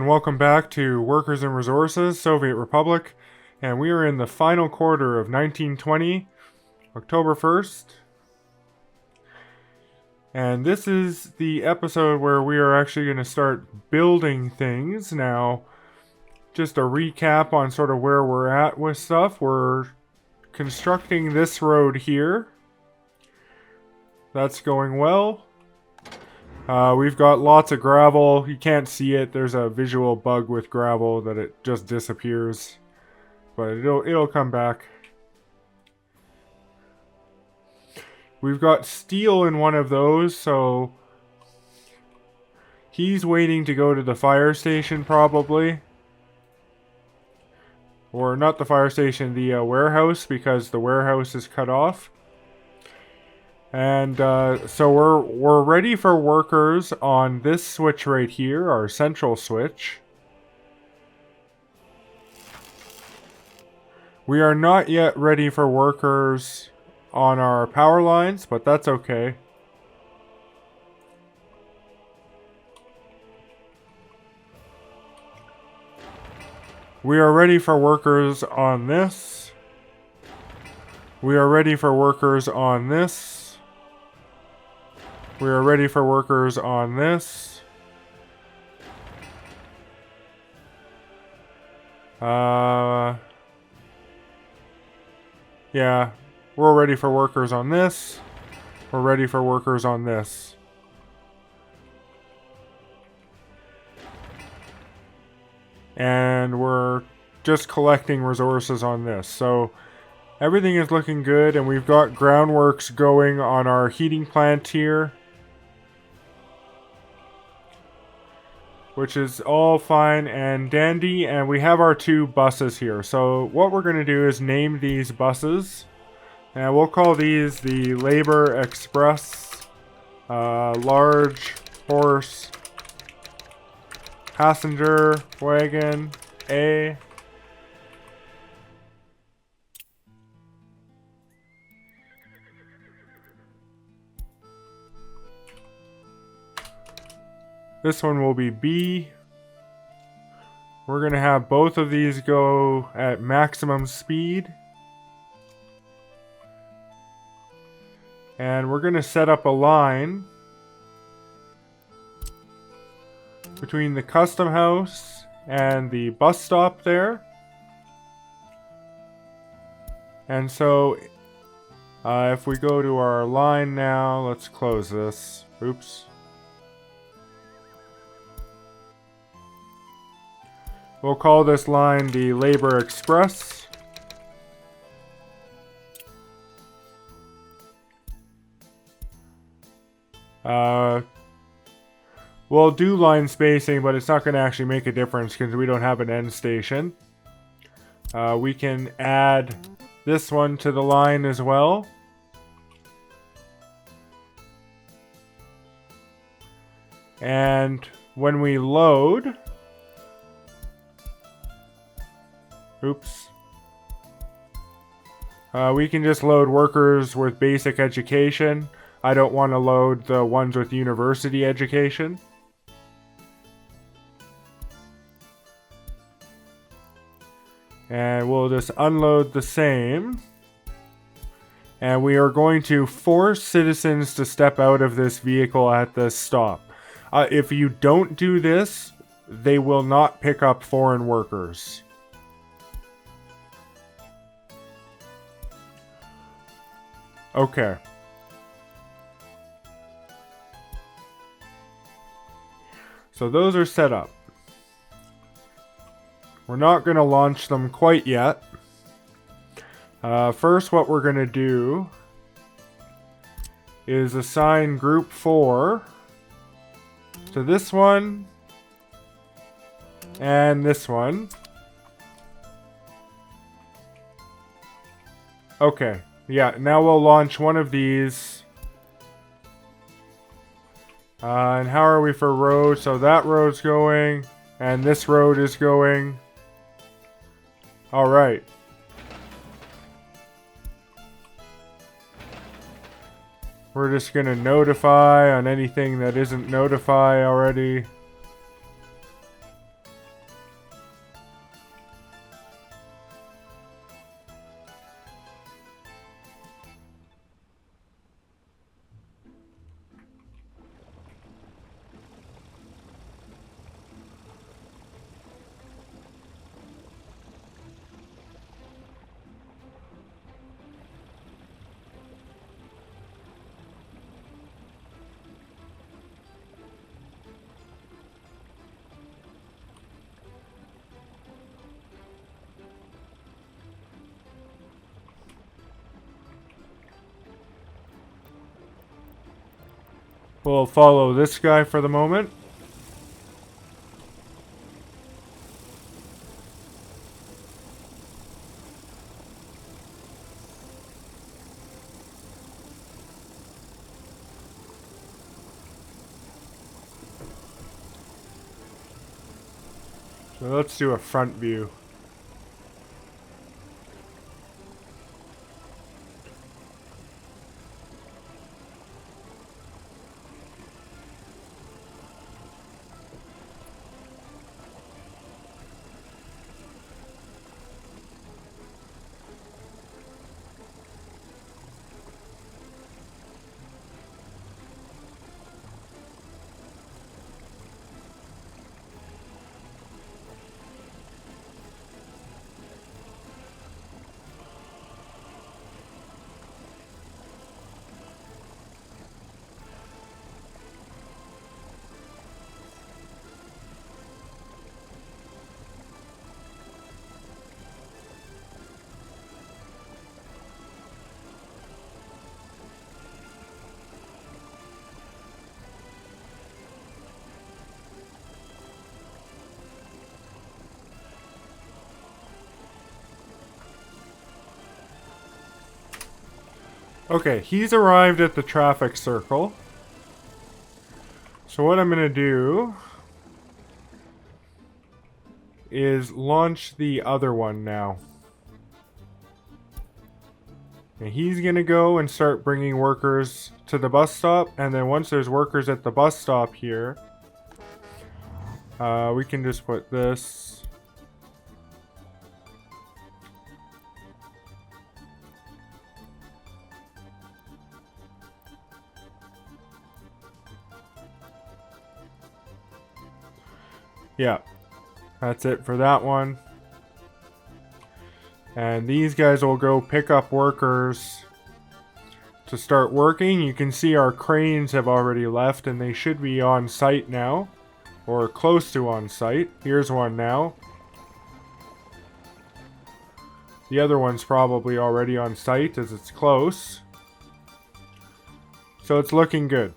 welcome back to Workers and Resources, Soviet Republic. And we are in the final quarter of 1920, October 1st. And this is the episode where we are actually going to start building things. Now, just a recap on sort of where we're at with stuff. We're constructing this road here. That's going well. We've got lots of gravel. You can't see it. There's a visual bug with gravel that it just disappears. But it'll come back. We've got steel in one of those, so he's waiting to go to the fire station probably. Or not the fire station, the warehouse, because the warehouse is cut off. And so we're ready for workers on this switch right here, our central switch. We are not yet ready for workers on our power lines, but that's okay. We are ready for workers on this. We are ready for workers on this. We are ready for workers on this. Yeah, we're ready for workers on this. We're ready for workers on this. And we're just collecting resources on this. So everything is looking good, and we've got groundworks going on our heating plant here, which is all fine and dandy, and we have our two buses here. So what we're going to do is name these buses, and we'll call these the Labor Express Large Horse Passenger Wagon A. This one will be B. We're going to have both of these go at maximum speed. And we're going to set up a line between the custom house and the bus stop there. And so if we go to our line now, let's close this. Oops. We'll call this line the Labor Express. We'll do line spacing, but it's not going to actually make a difference because we don't have an end station. We can add this one to the line as well. And when we load... Oops. We can just load workers with basic education. I don't want to load the ones with university education. And we'll just unload the same. And we are going to force citizens to step out of this vehicle at this stop. If you don't do this, they will not pick up foreign workers. Okay. So those are set up. We're not going to launch them quite yet. First, what we're going to do is assign group 4 to this one and this one. Okay. Yeah, now we'll launch one of these. And how are we for road? So that road's going, and this road is going. Alright. We're just going to notify on anything that isn't notify already. We'll follow this guy for the moment. So let's do a front view. Okay, he's arrived at the traffic circle. So what I'm going to do is launch the other one now. And he's going to go and start bringing workers to the bus stop. And then once there's workers at the bus stop here, we can just put this. Yeah, that's it for that one. And these guys will go pick up workers to start working. You can see our cranes have already left and they should be on site now, or close to on site. Here's one now. The other one's probably already on site as it's close. So it's looking good.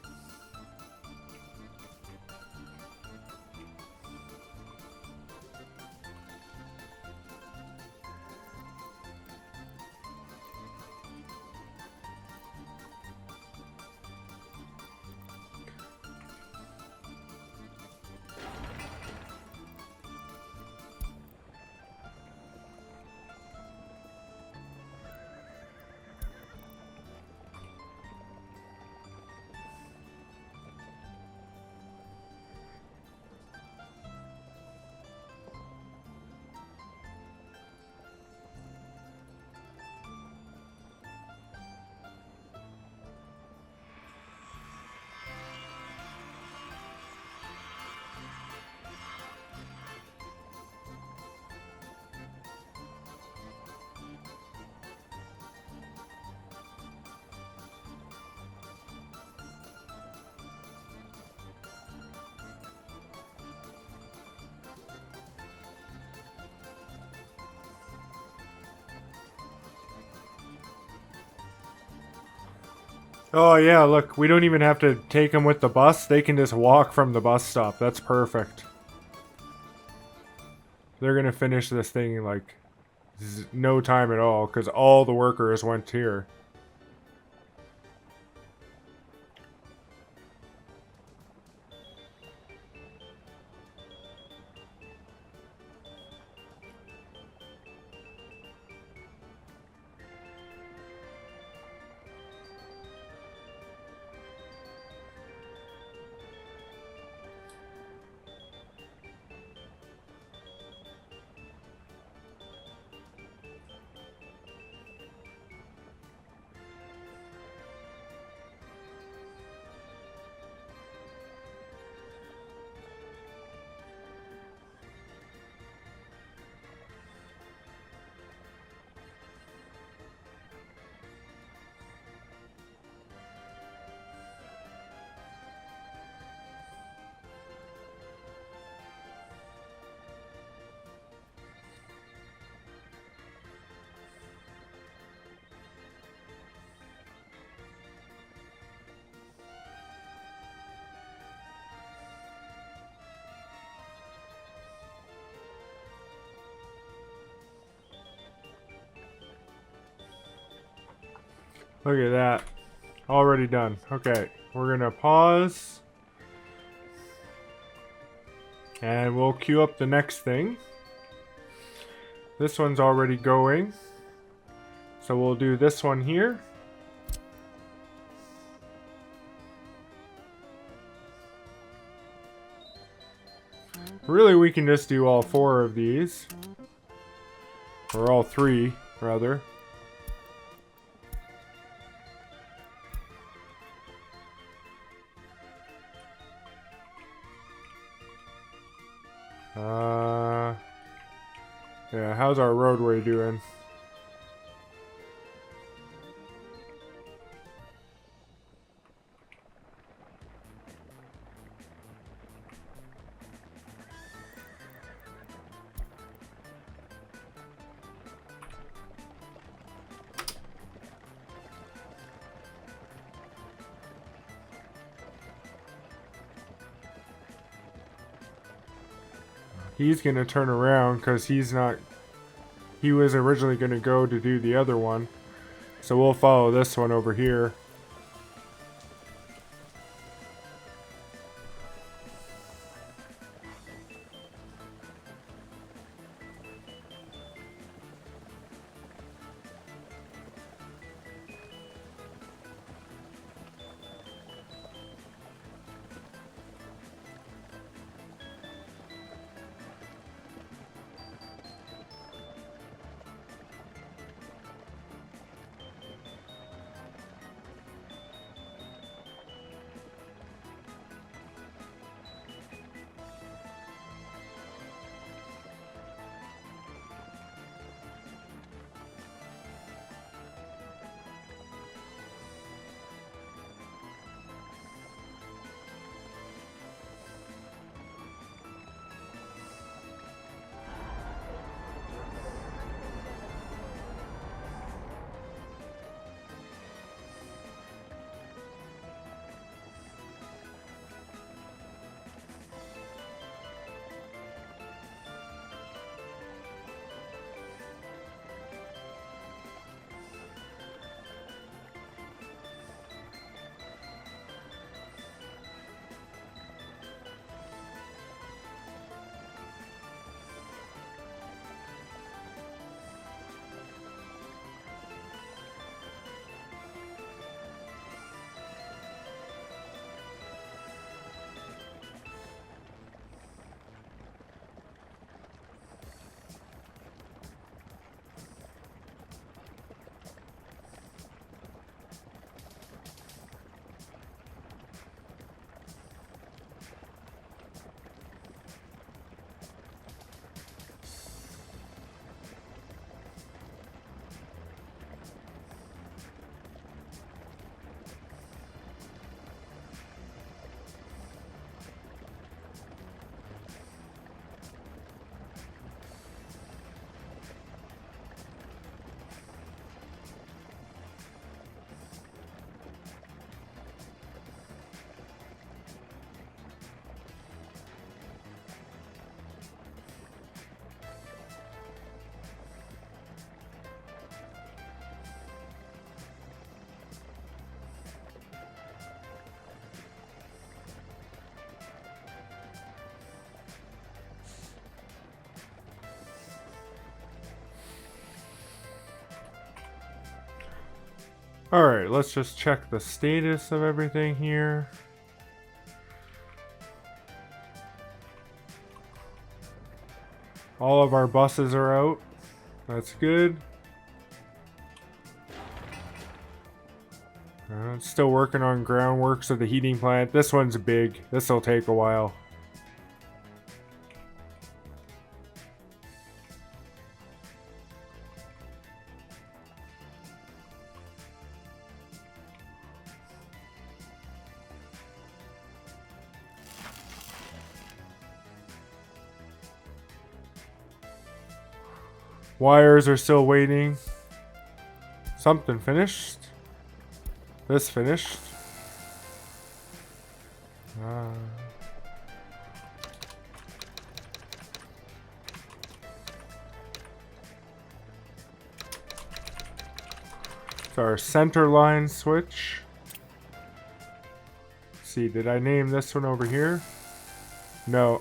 Oh yeah, look, we don't even have to take them with the bus. They can just walk from the bus stop. That's perfect. They're gonna finish this thing in like no time at all, because all the workers went here. Look at that. Already done. Okay, we're gonna pause. And we'll queue up the next thing. This one's already going. So we'll do this one here. Really, we can just do all 4 of these. Or all 3, rather. Yeah, how's our roadway doing? He's gonna turn around because he's not... He was originally gonna go to do the other one. So we'll follow this one over here. Alright, let's just check the status of everything here. All of our buses are out. That's good. Still working on groundworks of the heating plant. This one's big. This will take a while. Wires are still waiting. Something finished. This finished. It's our center line switch. Let's see, did I name this one over here? No.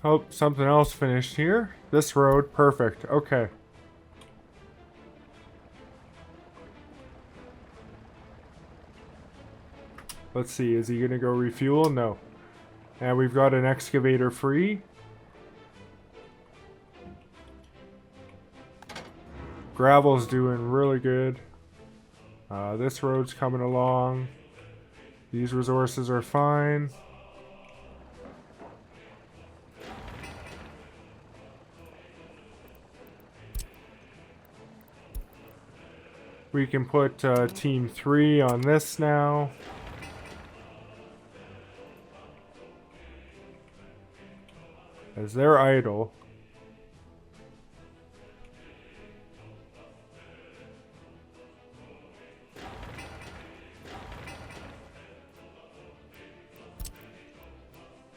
Oh, something else finished here. This road, perfect. Okay. Let's see, is he gonna go refuel? No. And we've got an excavator free. Gravel's doing really good. This road's coming along. These resources are fine. We can put Team 3 on this now. As they're idle.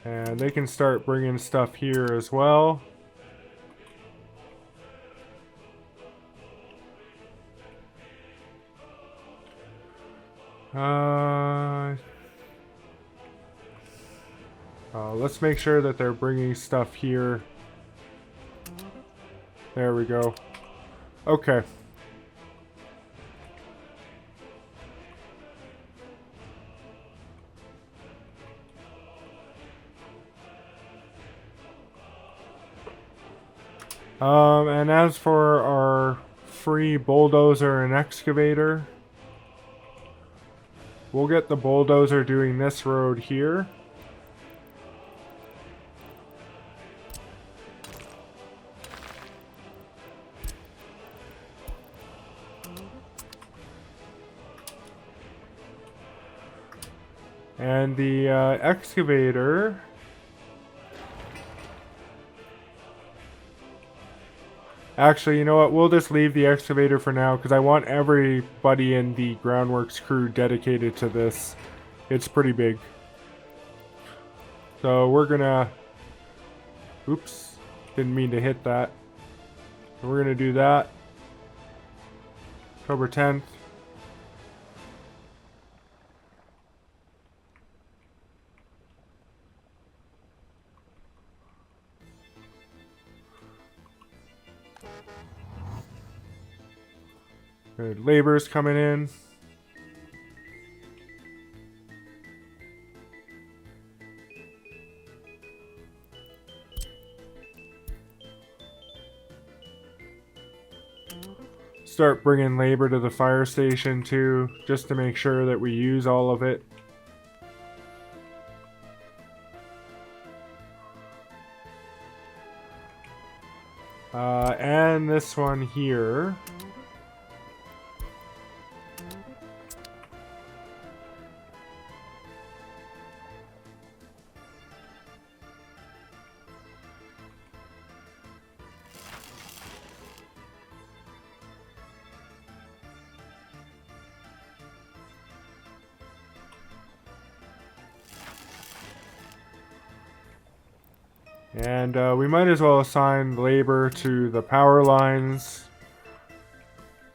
And they can start bringing stuff here as well. Let's make sure that they're bringing stuff here. There we go. Okay. And as for our free bulldozer and excavator, we'll get the bulldozer doing this road here. And the excavator... Actually, you know what? We'll just leave the excavator for now because I want everybody in the groundworks crew dedicated to this. It's pretty big. So we're gonna... Oops. Didn't mean to hit that. So we're gonna do that. October 10th. Good. Labor's coming in. Start bringing labor to the fire station too, just to make sure that we use all of it. And this one here. And we might as well assign labor to the power lines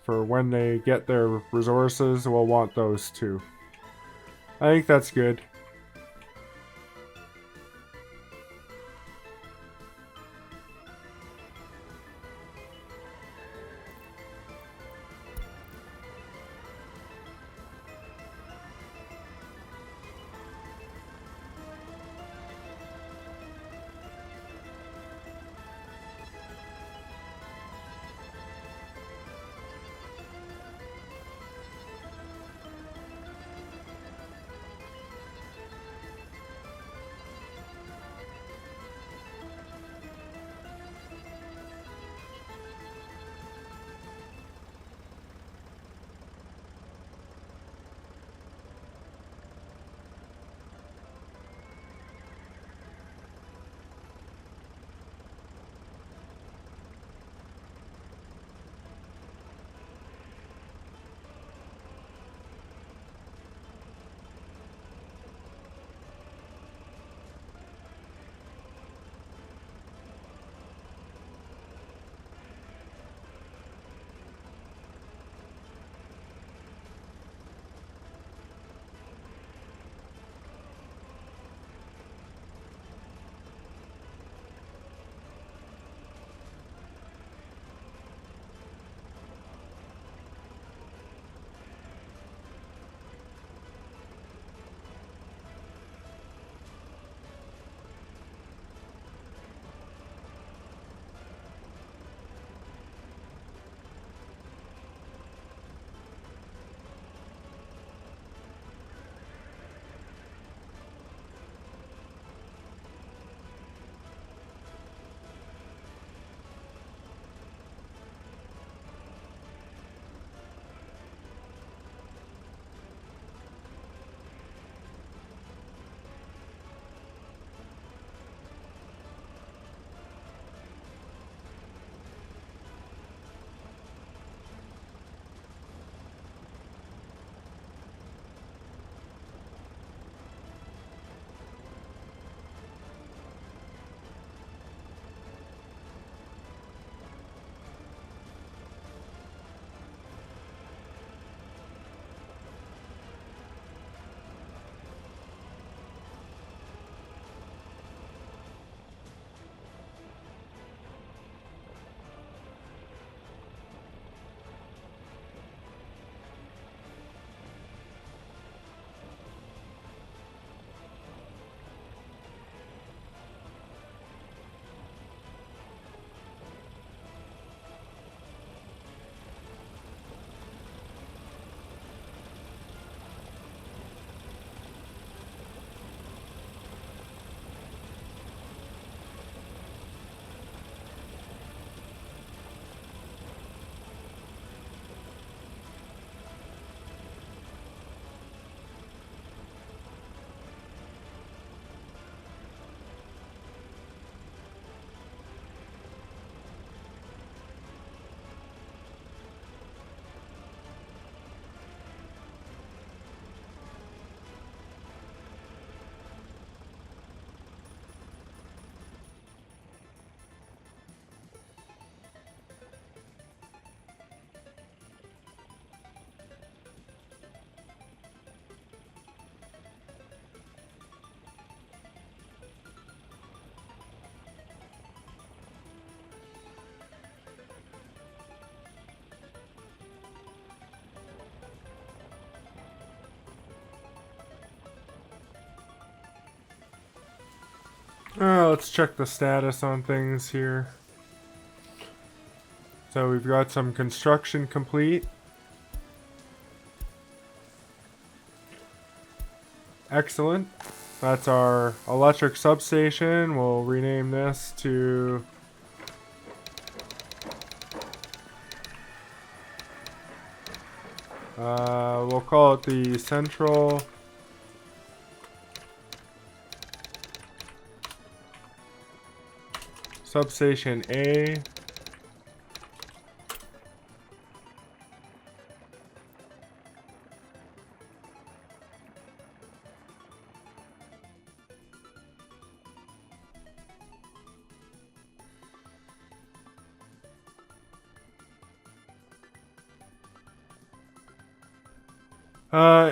for when they get their resources. We'll want those too. I think that's good. Let's check the status on things here. So we've got some construction complete. Excellent. That's our electric substation. We'll rename this to... we'll call it the Central Substation A.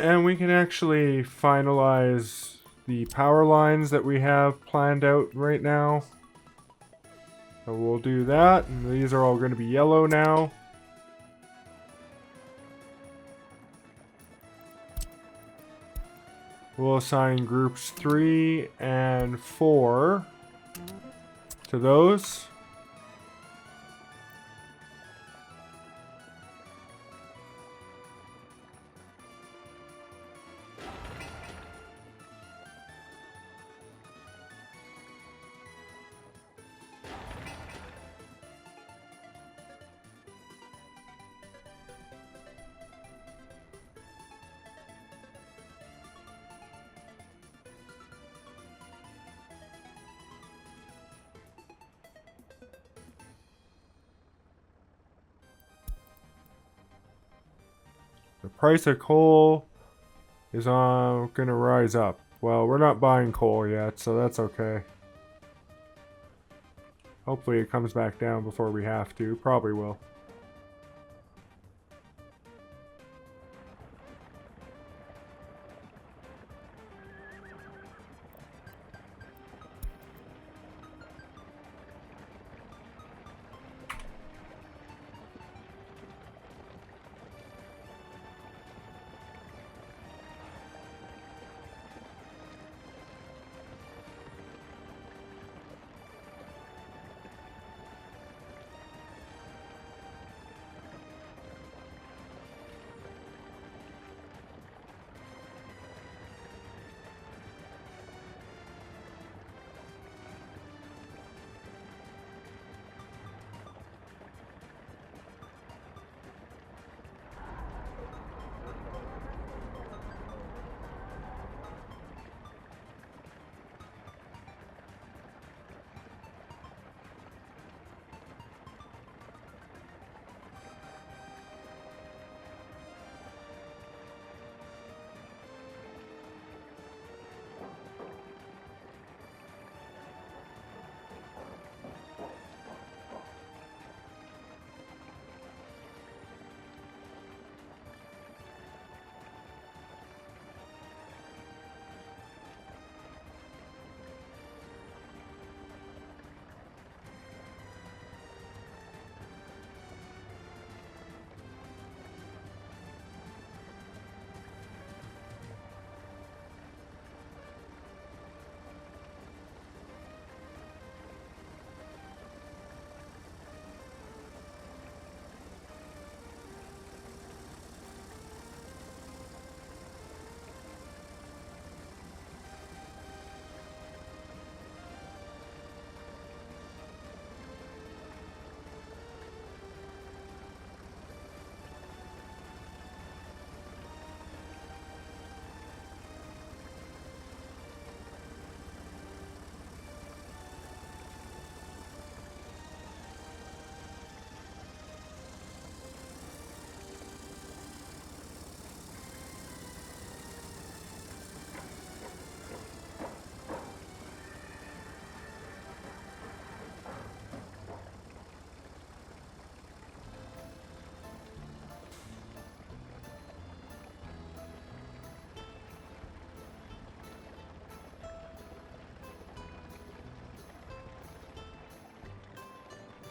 And we can actually finalize the power lines that we have planned out right now. So we'll do that, and these are all going to be yellow now. We'll assign groups 3 and 4 to those. The price of coal is gonna rise up. Well, we're not buying coal yet, so that's okay. Hopefully it comes back down before we have to. Probably will.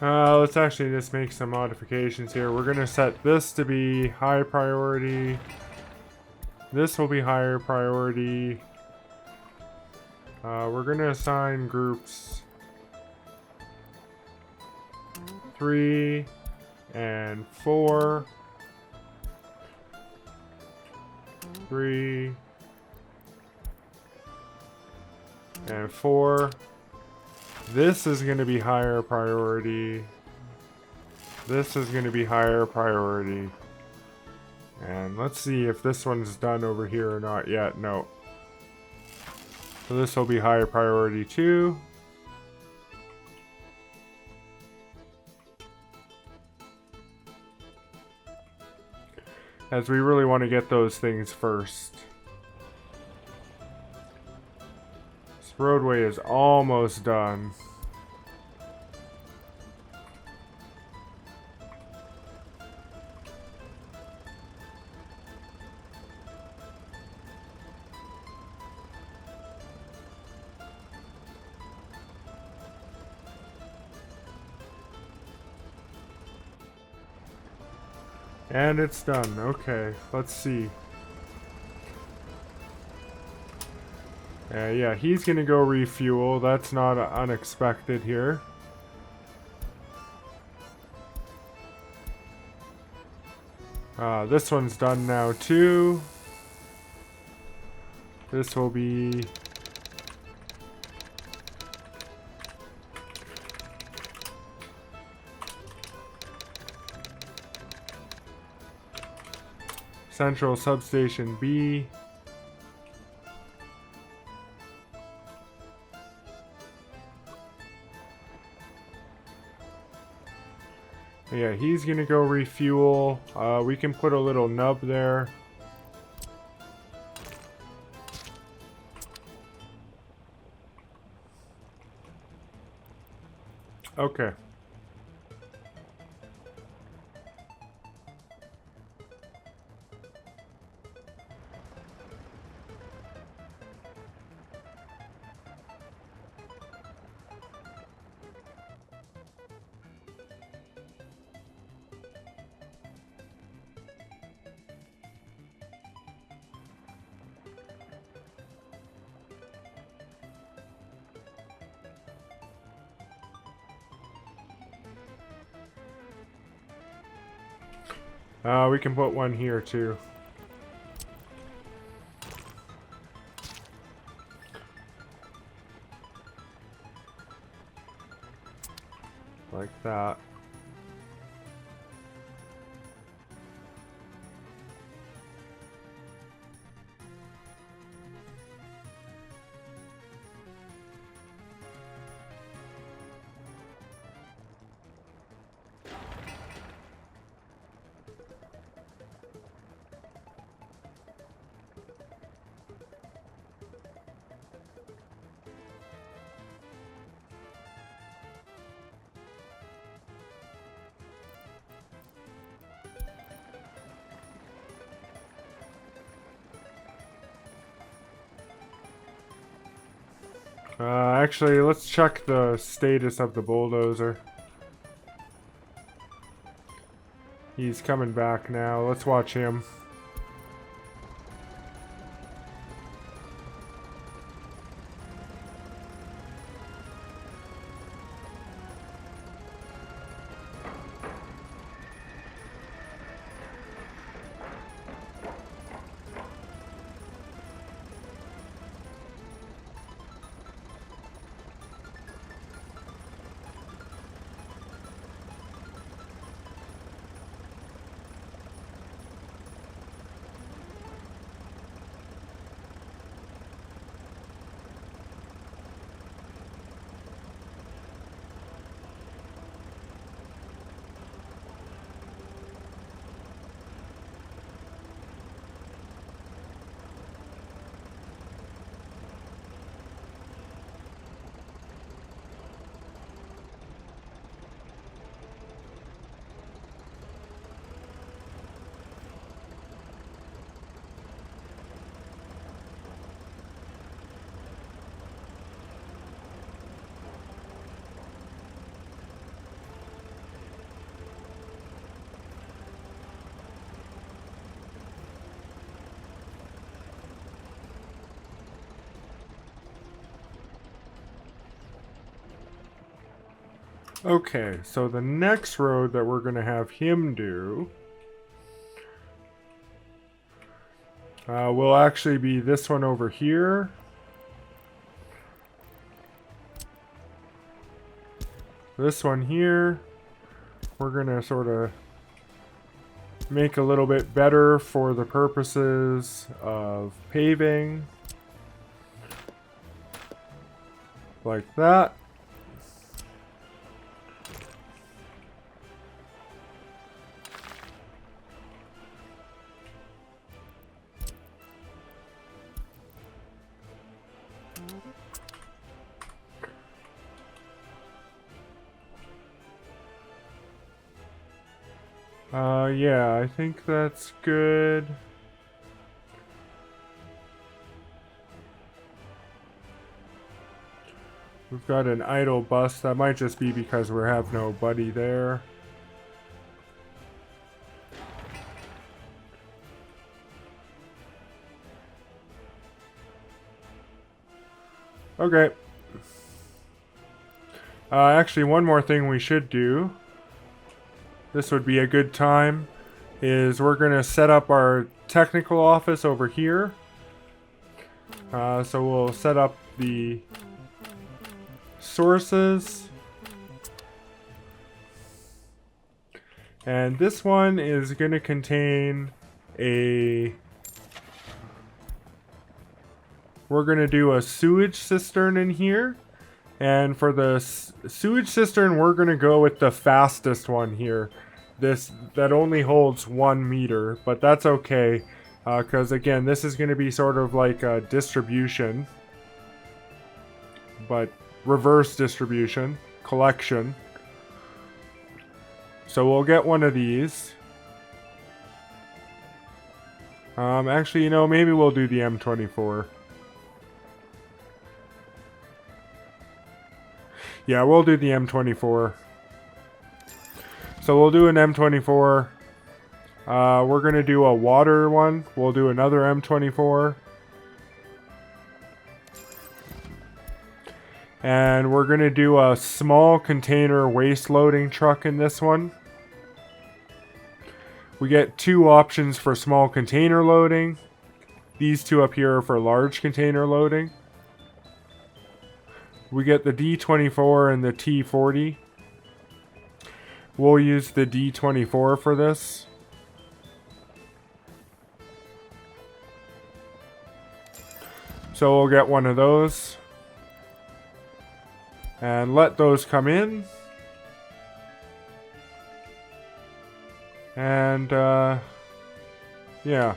Let's actually just make some modifications here. We're gonna set this to be high priority. This will be higher priority. We're going to assign groups 3 and 4. 3 and 4. This is going to be higher priority. This is going to be higher priority. And let's see if this one's done over here or not yet. No. So this will be higher priority too. As we really want to get those things first. This roadway is almost done. And it's done. Okay, let's see. Yeah, he's gonna go refuel. That's not unexpected here. This one's done now too. This will be... Central Substation B. Yeah, he's gonna go refuel. We can put a little nub there. Okay. We can put one here too. Like that. Actually, let's check the status of the bulldozer. He's coming back now. Let's watch him. Okay, so the next road that we're going to have him do will actually be this one over here. This one here, we're going to sort of make a little bit better for the purposes of paving. Like that. Yeah, I think that's good. We've got an idle bus. That might just be because we have nobody there. Okay. Actually, one more thing we should do. This would be a good time. Is we're going to set up our technical office over here. So we'll set up the sources. And this one is going to contain a... We're going to do a sewage cistern in here. And for the sewage cistern, we're going to go with the fastest one here. That only holds 1 meter, but that's okay. Because again, this is going to be sort of like a distribution. But reverse distribution. Collection. So we'll get one of these. Actually, you know, maybe we'll do the M24. Yeah, we'll do the M24. So we'll do an M24. We're going to do a water one. We'll do another M24. And we're going to do a small container waste loading truck in this one. We get 2 options for small container loading. These 2 up here are for large container loading. We get the D24 and the T40. We'll use the D24 for this. So we'll get one of those. And let those come in. And, yeah.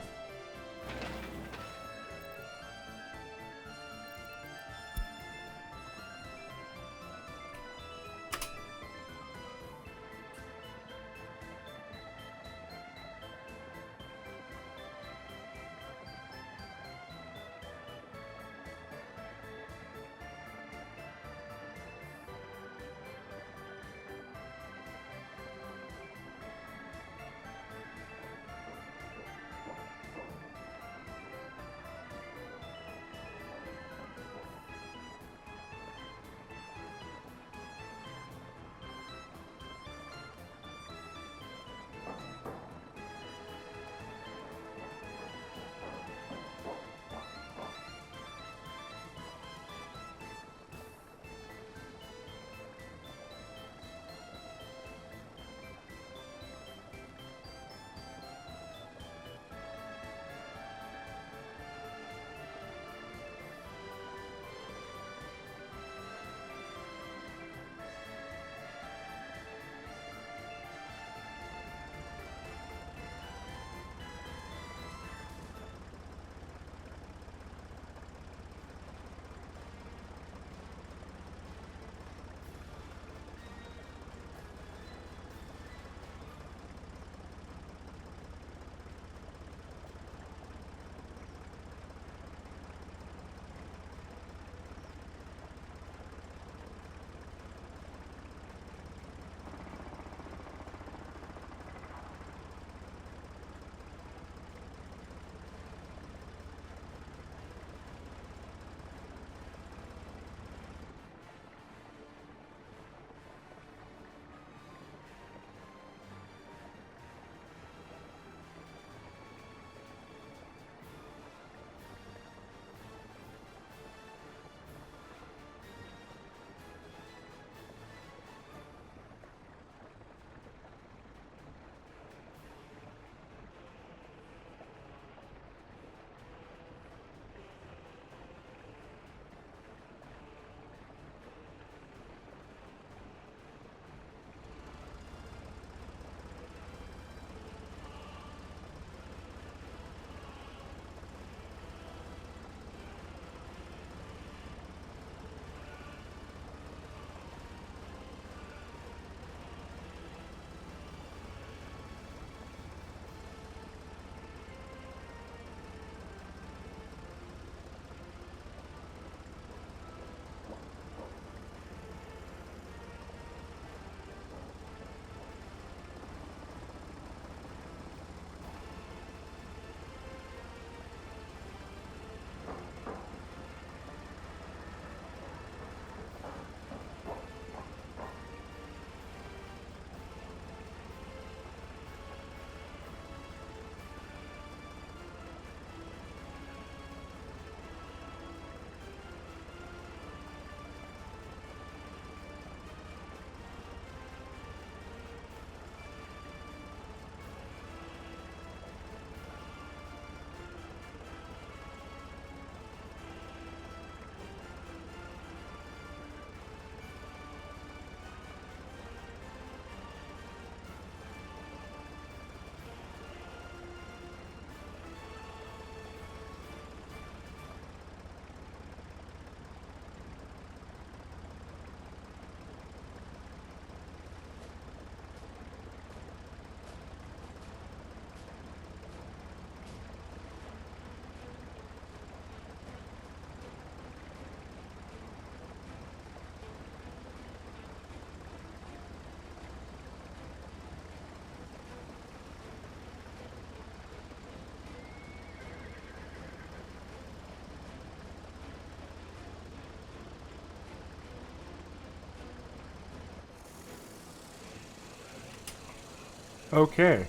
Okay.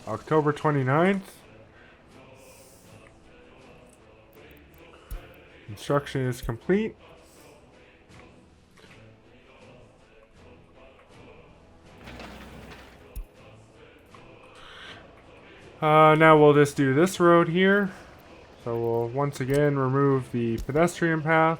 October 29th. Construction is complete. Now we'll just do this road here. So we'll once again remove the pedestrian path.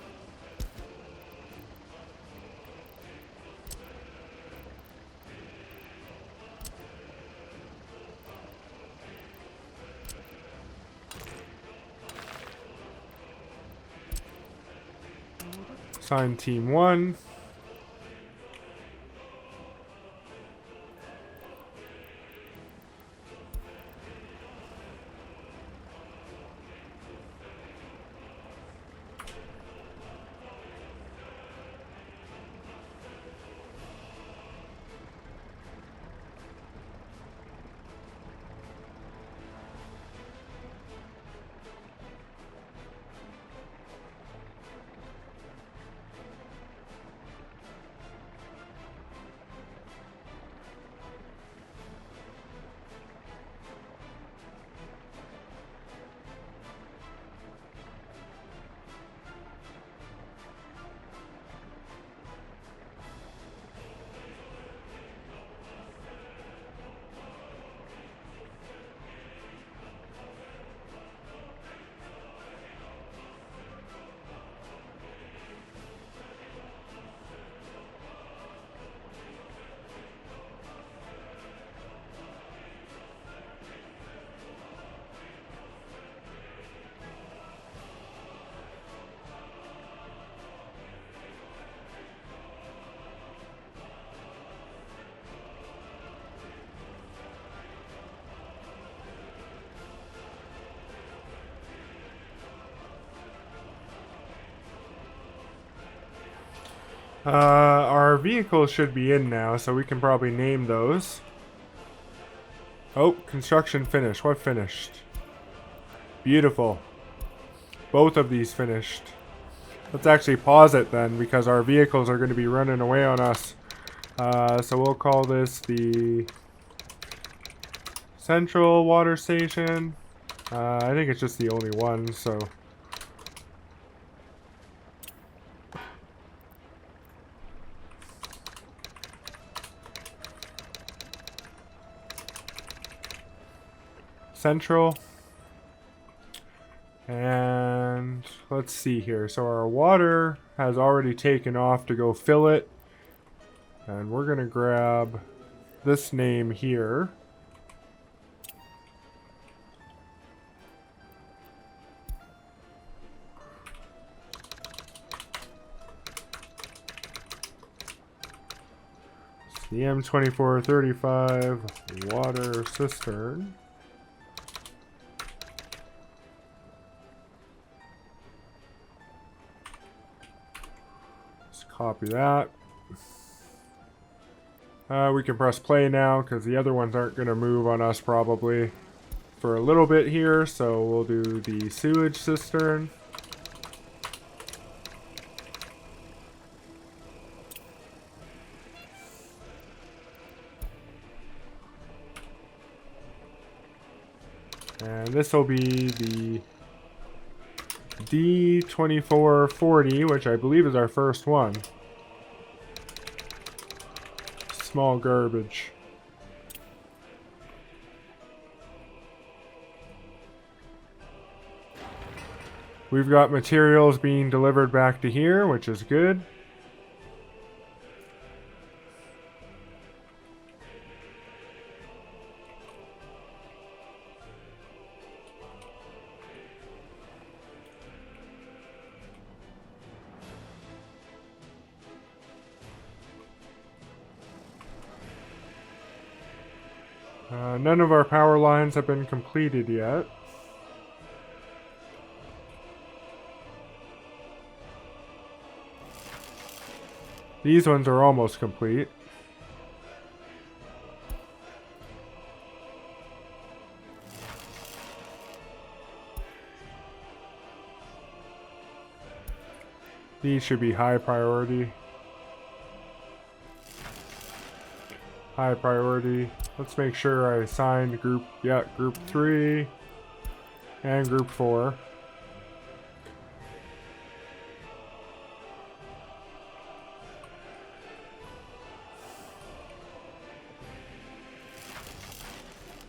Assign team 1. Our vehicles should be in now, so we can probably name those. Oh, construction finished. What finished? Beautiful. Both of these finished. Let's actually pause it then, because our vehicles are going to be running away on us. So we'll call this the Central Water Station. I think it's just the only one, so... Central. And let's see here. So our water has already taken off to go fill it. And we're going to grab this name here. It's the M2435 water cistern. Copy that. We can press play now because the other ones aren't going to move on us probably for a little bit here. So we'll do the sewage cistern. And this will be the D2440, which I believe is our first one. Small garbage. We've got materials being delivered back to here, which is good. None of our power lines have been completed yet. These ones are almost complete. These should be high priority. High priority. Let's make sure I assigned group, yeah, group 3 and group 4.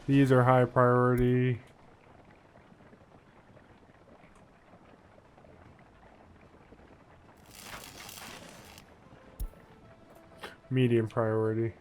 These are high priority. Medium priority.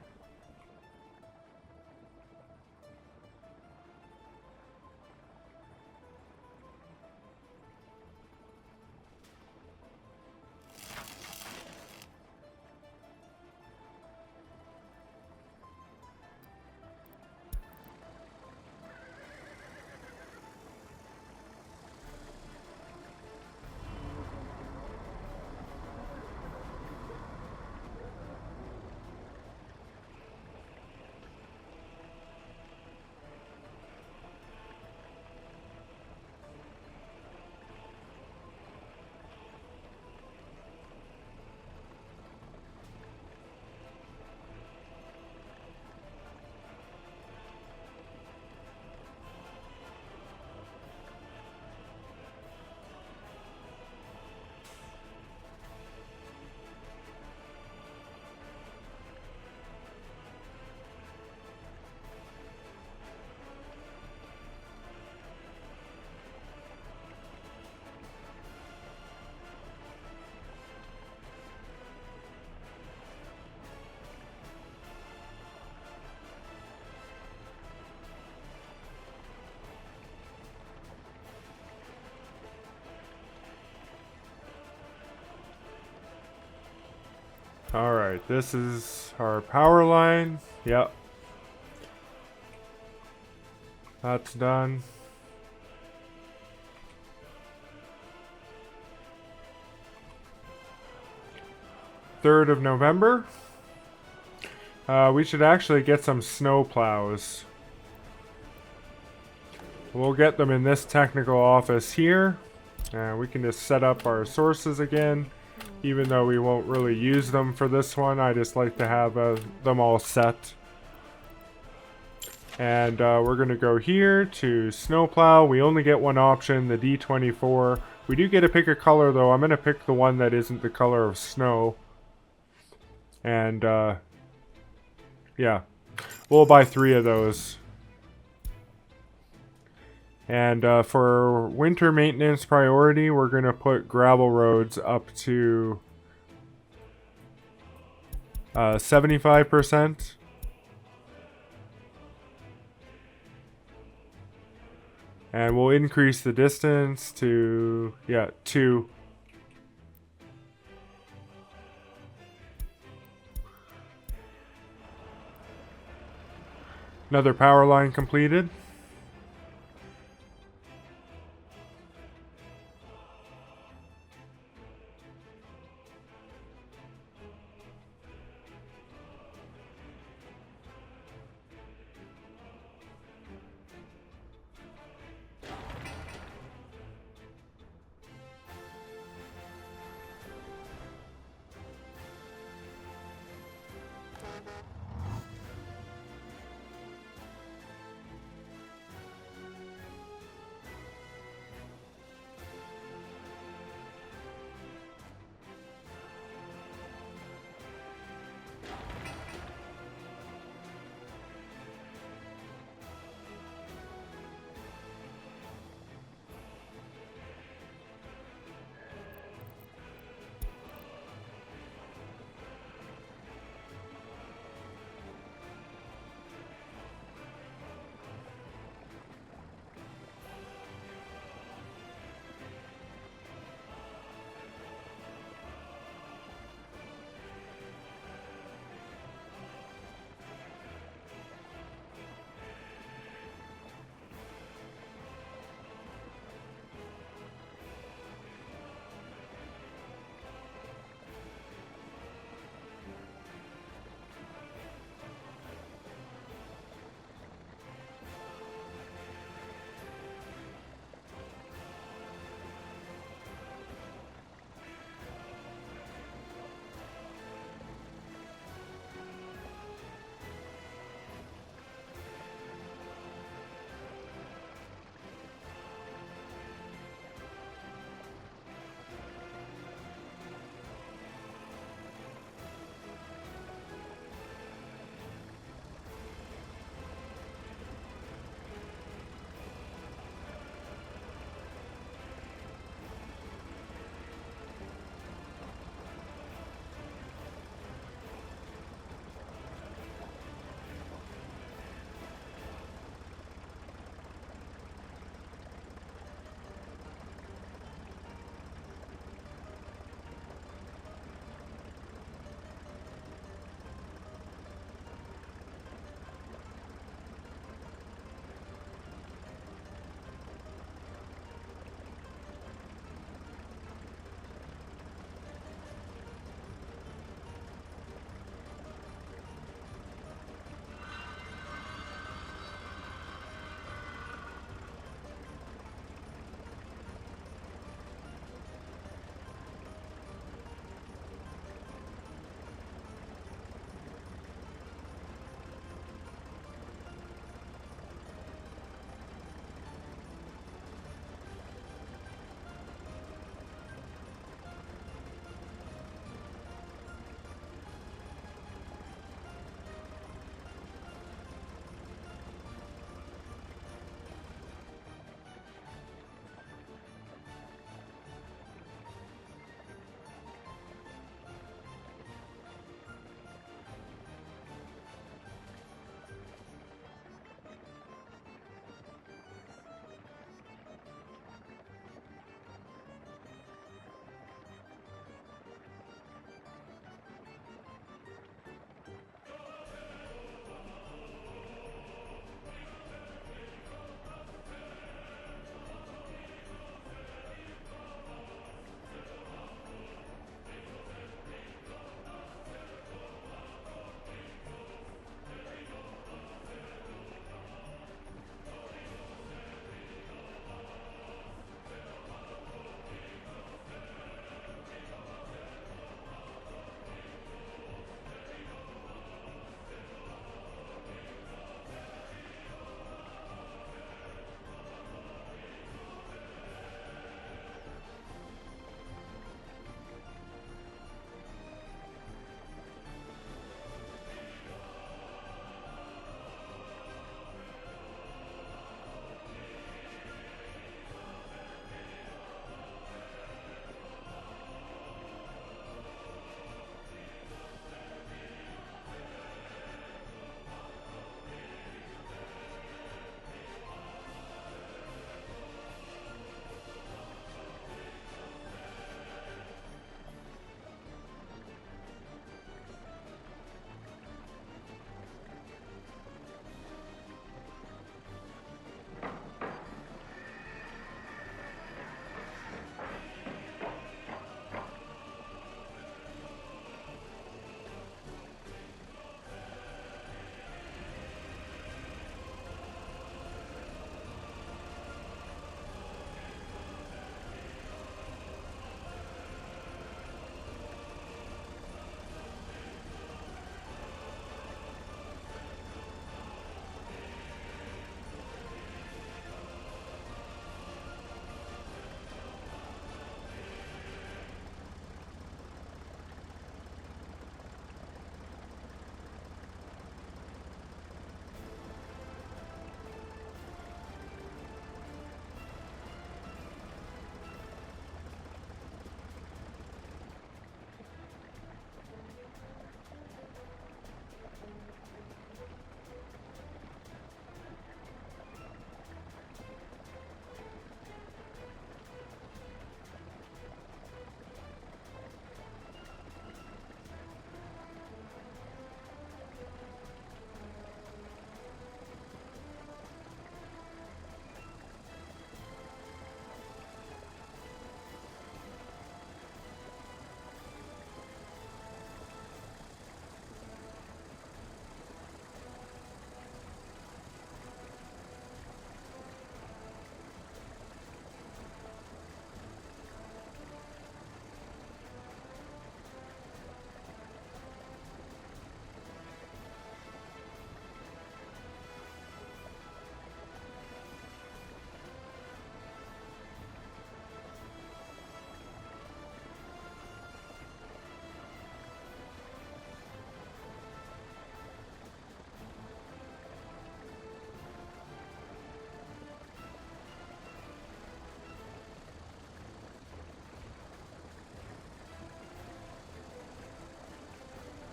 Alright, this is our power line. Yep. That's done. Third of November. We should actually get some snow plows. We'll get them in this technical office here. And we can just set up our sources again. Even though we won't really use them for this one, I just like to have them all set. And we're going to go here to snowplow. We only get one option, the D24. We do get to pick a color though. I'm going to pick the one that isn't the color of snow. And yeah, we'll buy 3 of those. And for winter maintenance priority, we're going to put gravel roads up to 75%. And we'll increase the distance to, yeah, 2. Another power line completed.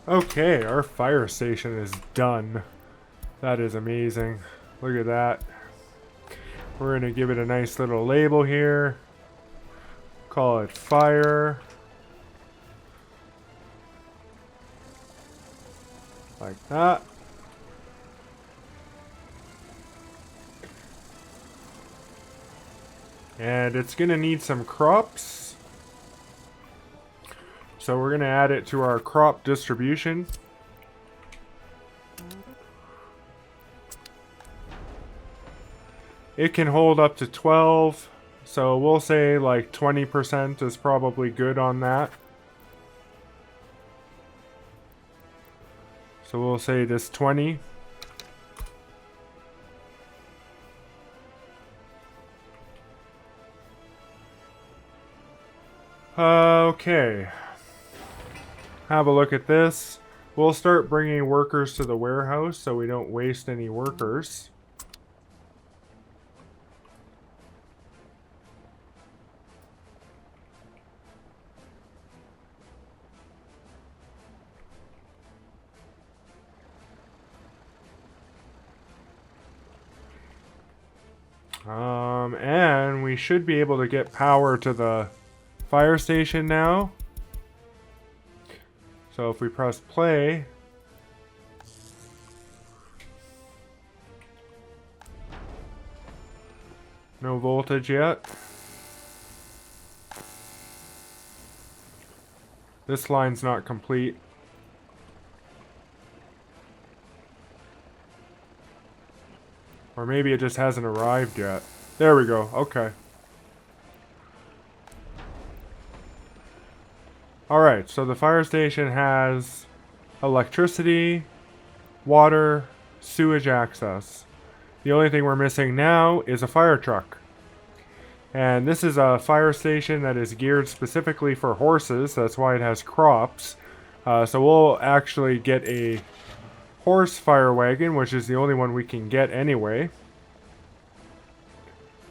Okay, our fire station is done. That is amazing. Look at that. We're going to give it a nice little label here. Call it fire. Like that. And it's going to need some crops. So we're going to add it to our crop distribution. It can hold up to 12. So we'll say like 20% is probably good on that. So we'll say this 20. Okay. Have a look at this. We'll start bringing workers to the warehouse so we don't waste any workers. And we should be able to get power to the fire station now. So if we press play, no voltage yet. This line's not complete. Or maybe it just hasn't arrived yet. There we go. Okay. Alright, so the fire station has electricity, water, sewage access. The only thing we're missing now is a fire truck. And this is a fire station that is geared specifically for horses. That's why it has crops. So we'll actually get a horse fire wagon, which is the only one we can get anyway.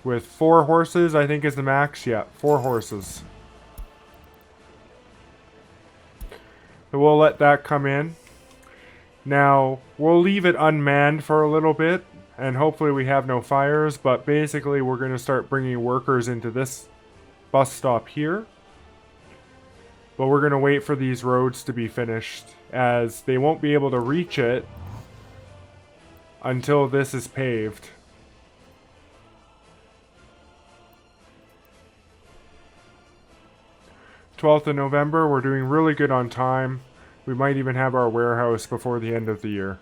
With 4 horses, I think is the max. Yeah, 4 horses. So we'll let that come in. Now, we'll leave it unmanned for a little bit, and hopefully we have no fires, but basically we're going to start bringing workers into this bus stop here. But we're going to wait for these roads to be finished, as they won't be able to reach it until this is paved. "12th of November, we're doing really good on time. We might even have our warehouse before the end of the year.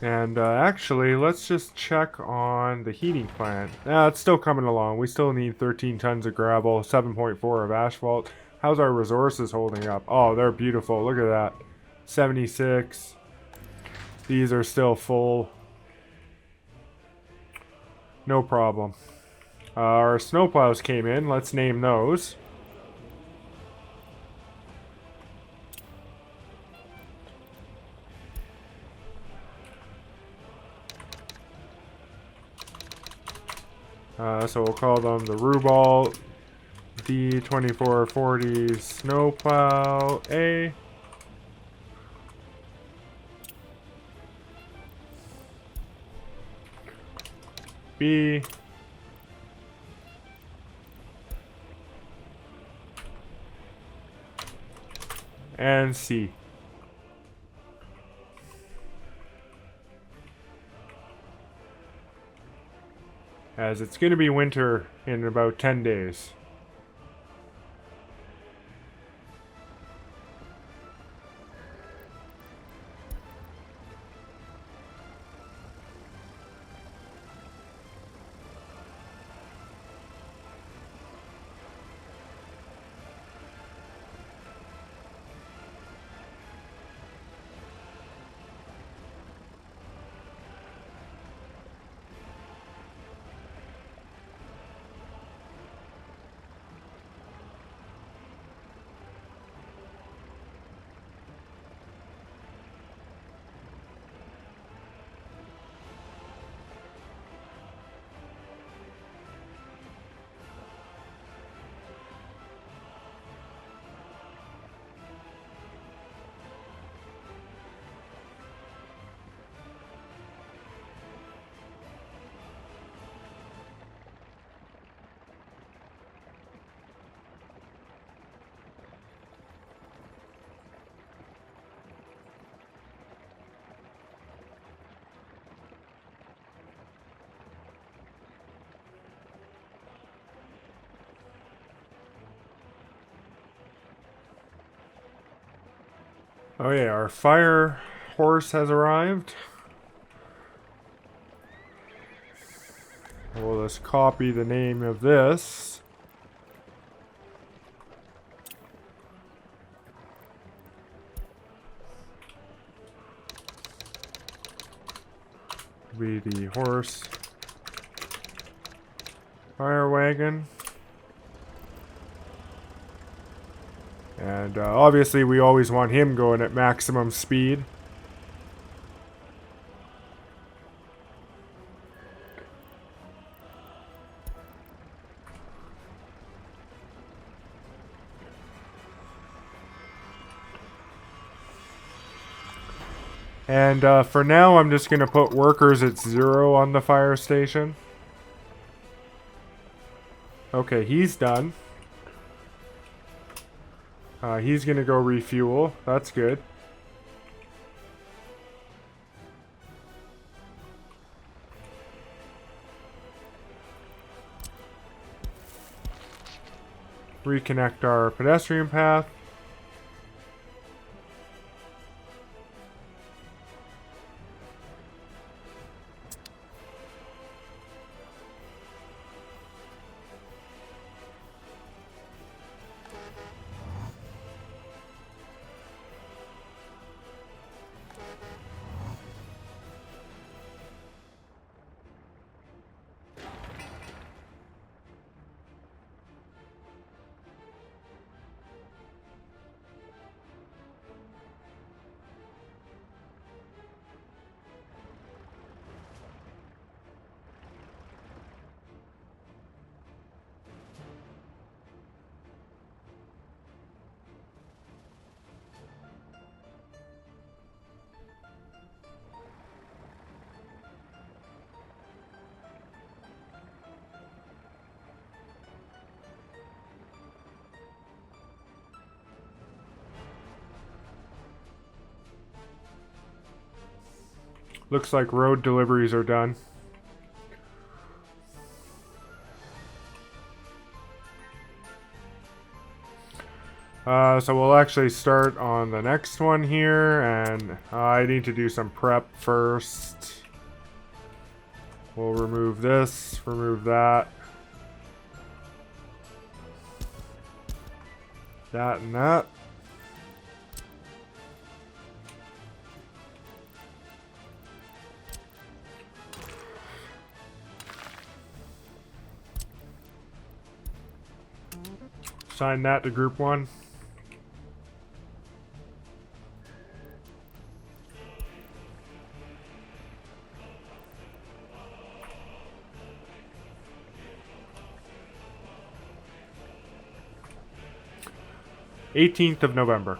And actually, let's just check on the heating plant. It's still coming along. We still need 13 tons of gravel, 7.4 of asphalt. How's our resources holding up? Oh, they're beautiful. Look at that. 76. These are still full. No problem. Our snowplows came in. Let's name those. So we'll call them the Rubal D2440 Snowplow A. B. And C. As it's going to be winter in about 10 days. Oh yeah, our fire horse has arrived. We'll just copy the name of this. Be the horse fire wagon. And obviously we always want him going at maximum speed. And for now I'm just going to put workers at 0 on the fire station. Okay, he's done. He's going to go refuel. That's good. Reconnect our pedestrian path. Looks like road deliveries are done. So we'll actually start on the next one here, and I need to do some prep first. We'll remove this, remove that. That and that. Assign that to group 1. Eighteenth of November.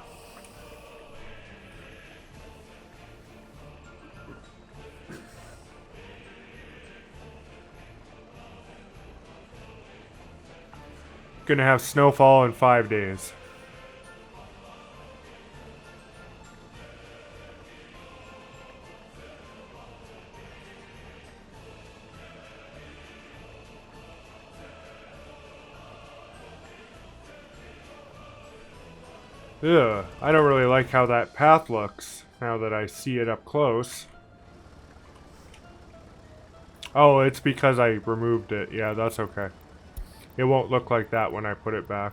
Gonna have snowfall in 5 days. Ugh, I don't really like how that path looks now that I see it up close. Oh, it's because I removed it. Yeah, that's okay. It won't look like that when I put it back.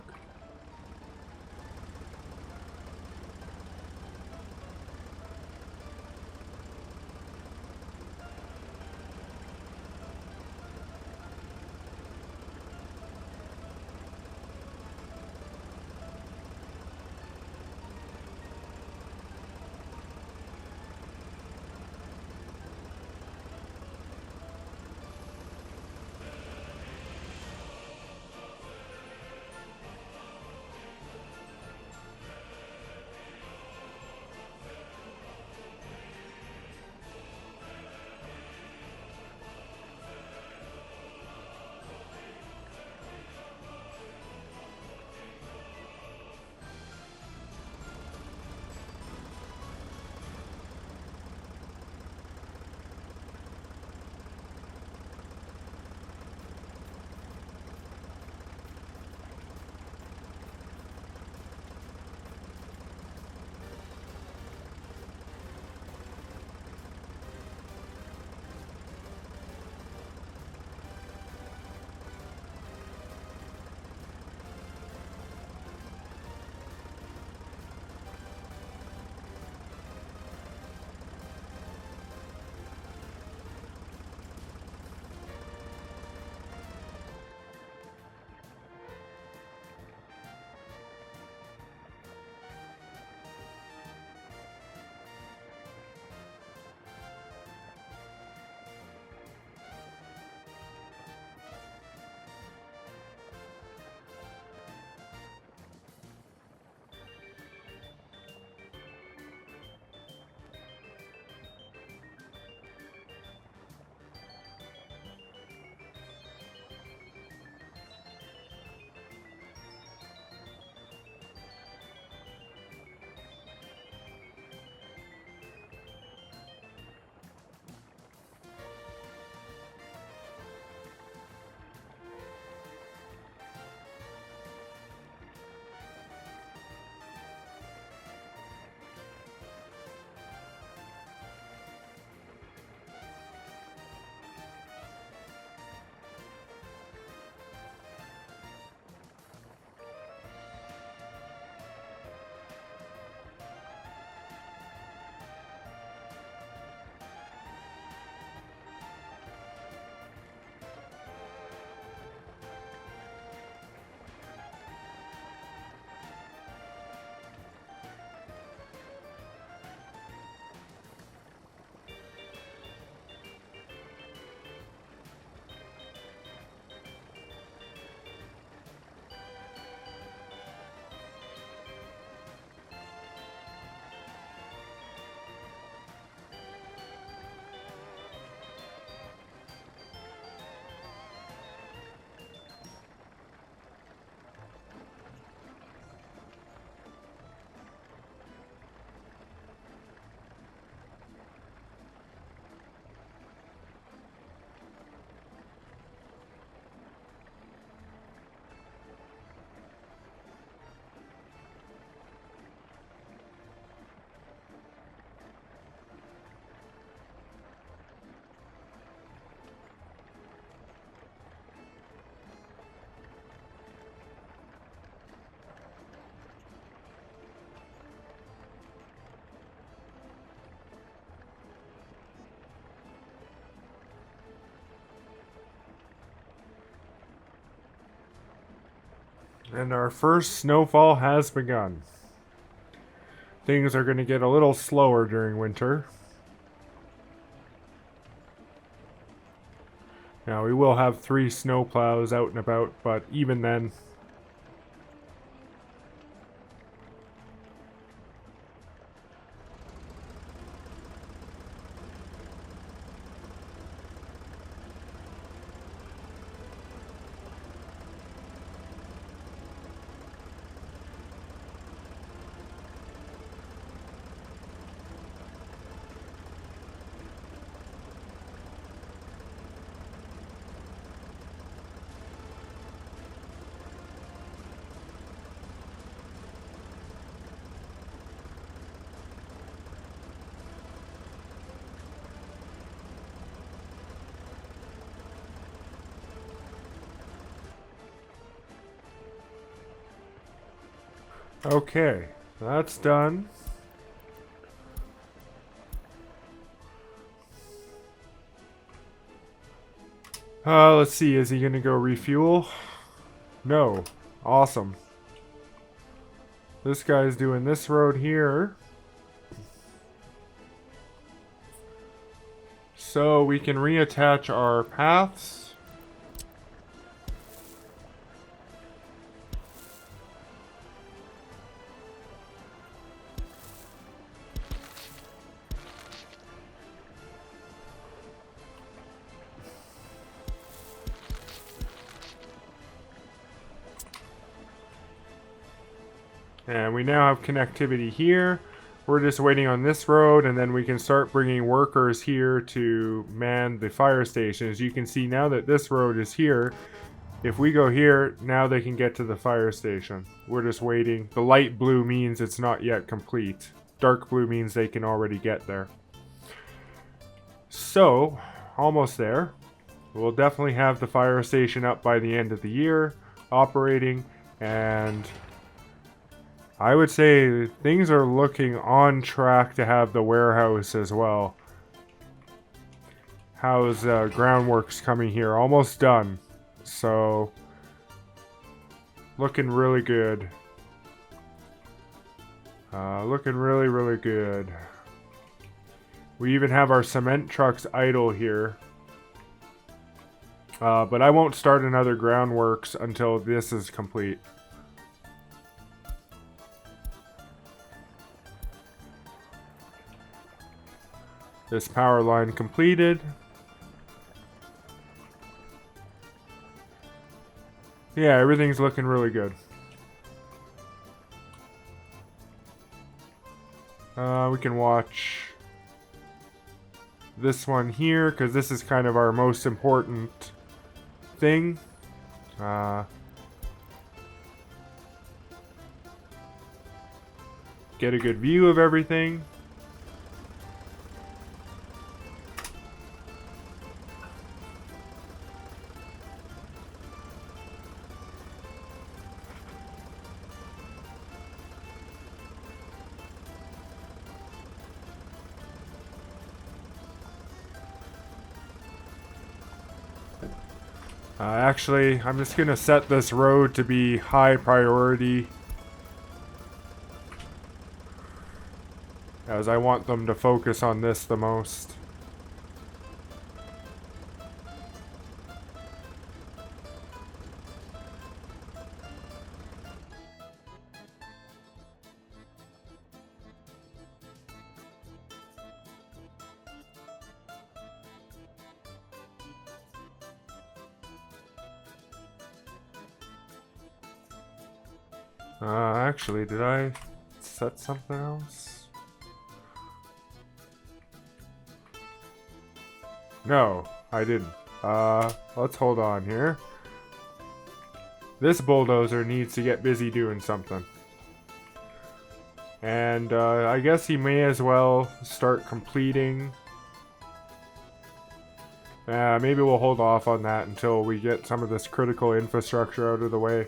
And our first snowfall has begun. Things are going to get a little slower during winter. Now, we will have 3 snowplows out and about, but even then... Okay, that's done. Let's see, is he gonna go refuel? No. Awesome. This guy's doing this road here. So we can reattach our paths. And we now have connectivity here. We're just waiting on this road, and then we can start bringing workers here to man the fire station. As you can see now that this road is here, if we go here, now they can get to the fire station. We're just waiting. The light blue means it's not yet complete. Dark blue means they can already get there. So, almost there. We'll definitely have the fire station up by the end of the year, operating, and I would say things are looking on track to have the warehouse as well. How's groundworks coming here? Almost done. So, looking really good. Looking really, really good. We even have our cement trucks idle here. But I won't start another groundworks until this is complete. This power line completed. Yeah, everything's looking really good. We can watch this one here, because this is kind of our most important thing. Get a good view of everything. Actually, I'm just going to set this road to be high priority, as I want them to focus on this the most. Actually, did I set something else? No, I didn't. Let's hold on here. This bulldozer needs to get busy doing something. And, I guess he may as well start completing. Maybe we'll hold off on that until we get some of this critical infrastructure out of the way.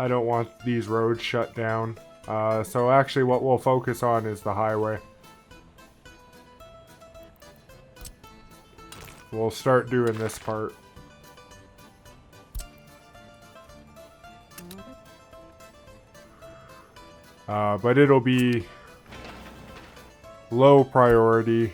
I don't want these roads shut down. So actually what we'll focus on is the highway. We'll start doing this part. but it'll be low priority.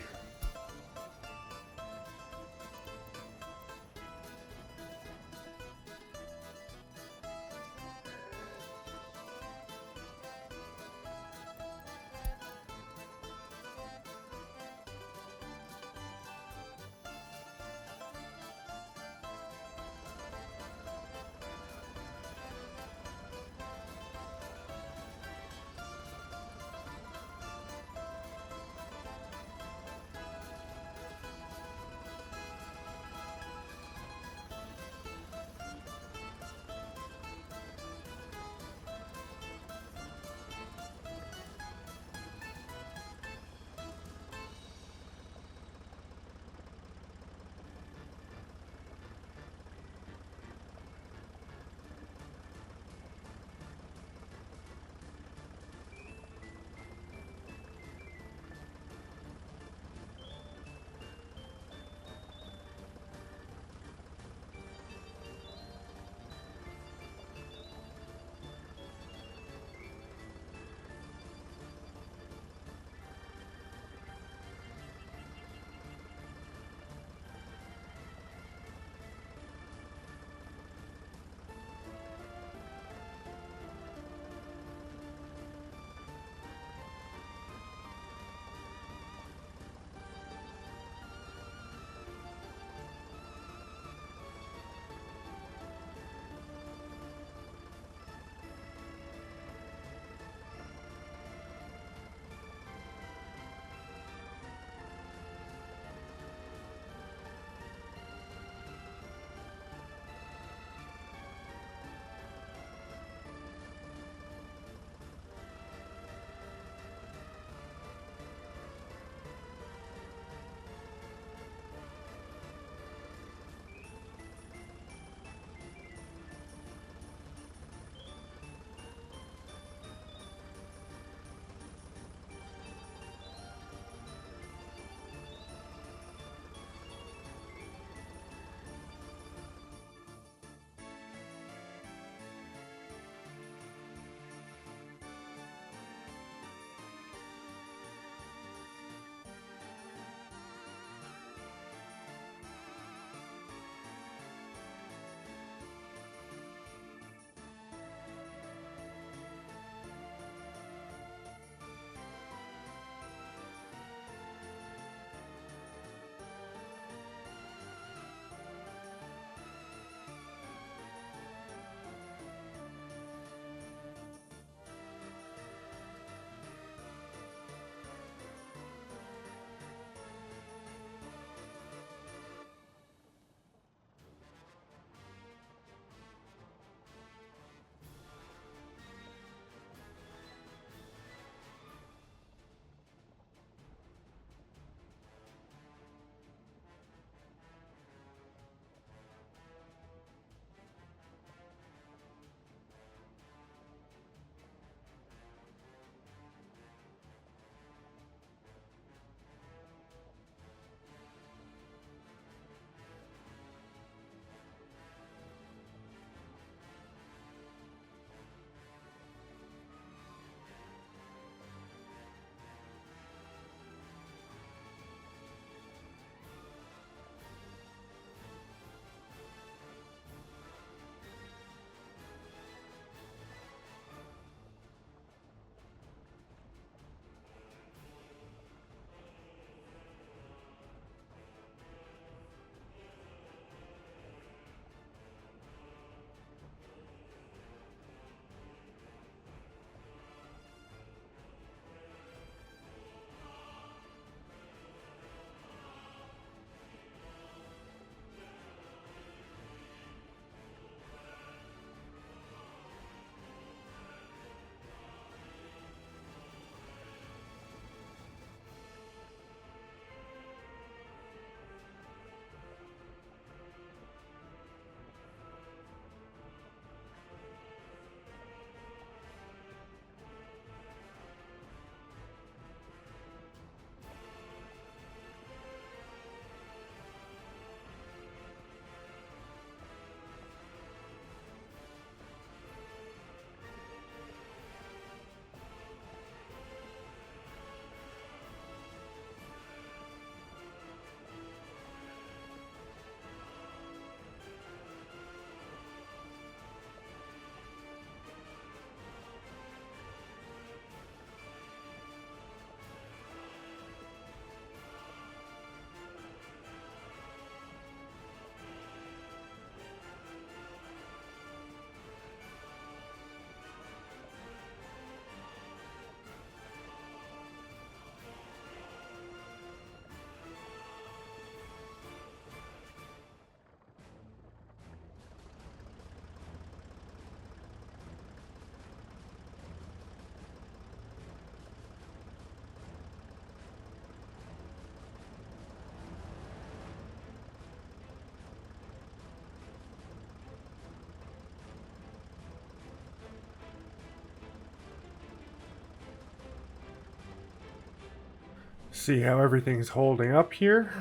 See how everything's holding up here.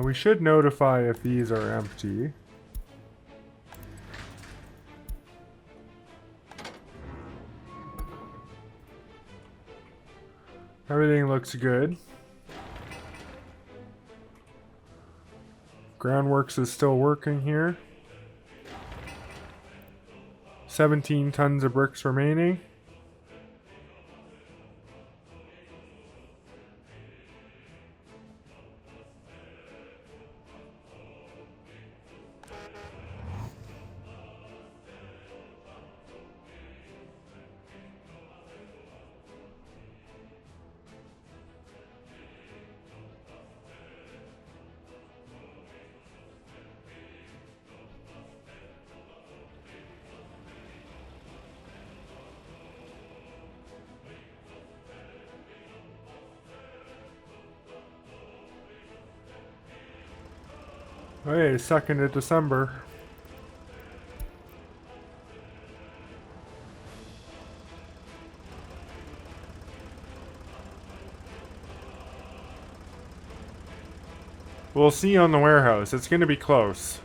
We should notify if these are empty. Everything looks good. Groundworks is still working here. 17 tons of bricks remaining. Hey, 2nd of December. We'll see on the warehouse. It's going to be close.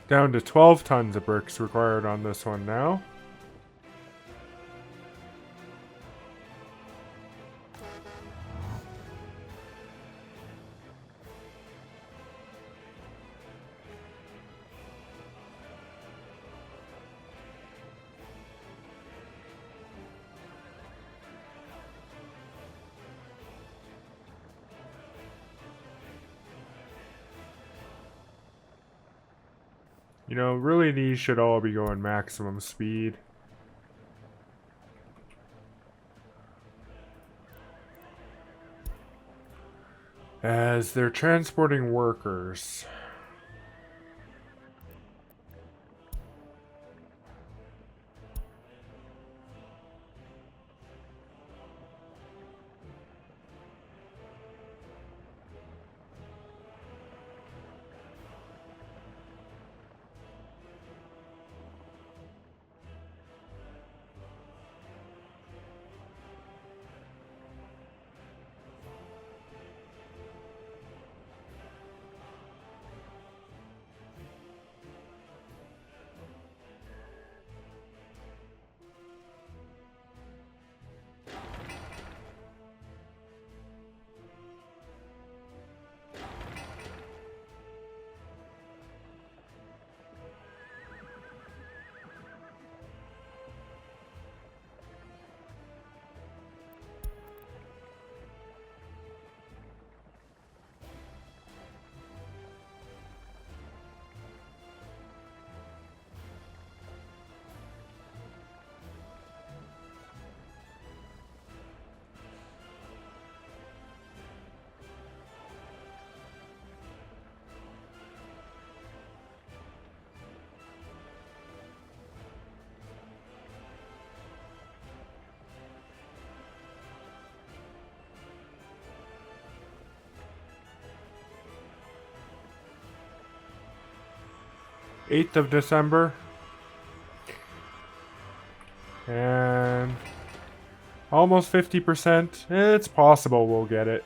Down to 12 tons of bricks required on this one now. You know, really these should all be going maximum speed. As they're transporting workers. December 8th. And almost 50%. It's possible we'll get it.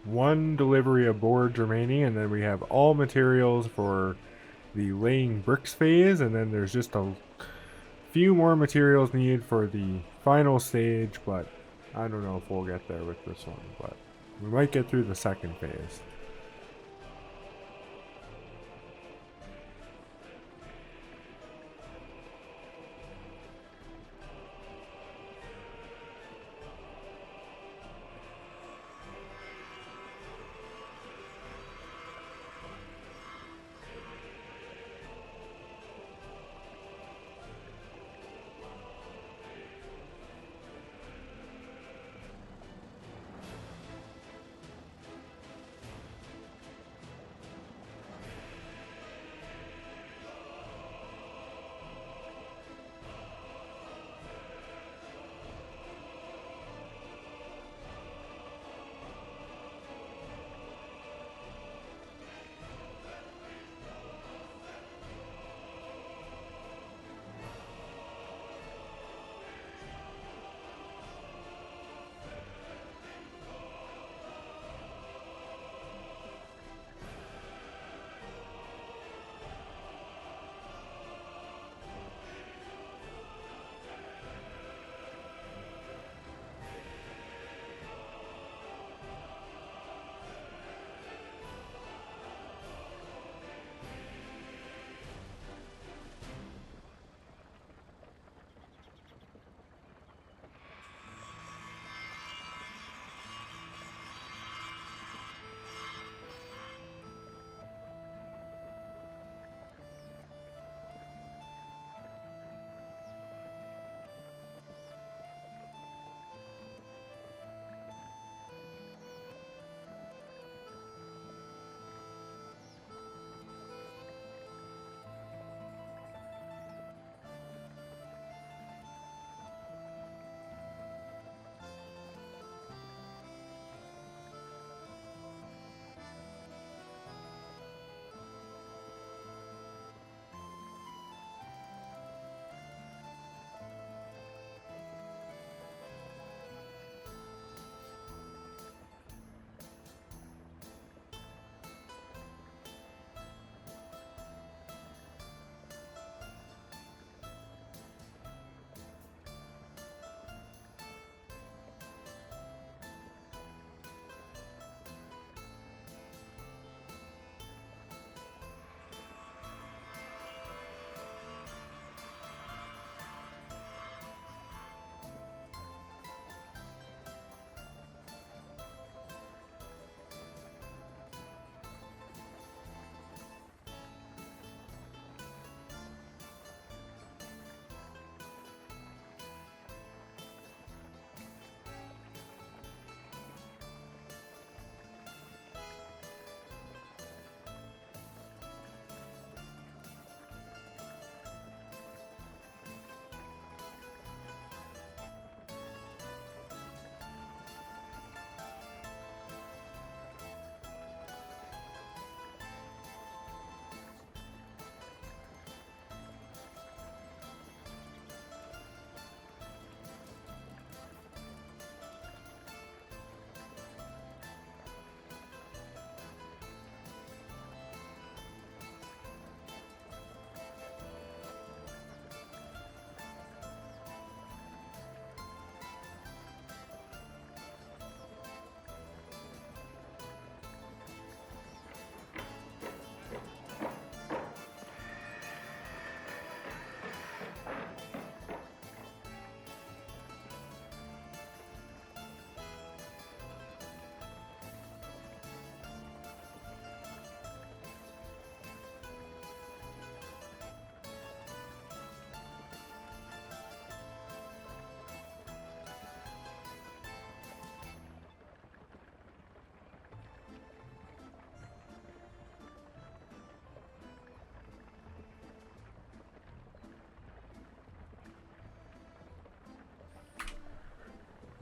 one delivery of boards remaining, and then we have all materials for the laying bricks phase, and then there's just a few more materials needed for the final stage, but I don't know if we'll get there with this one, but we might get through the second phase.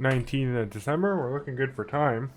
(19th of December). We're looking good for time.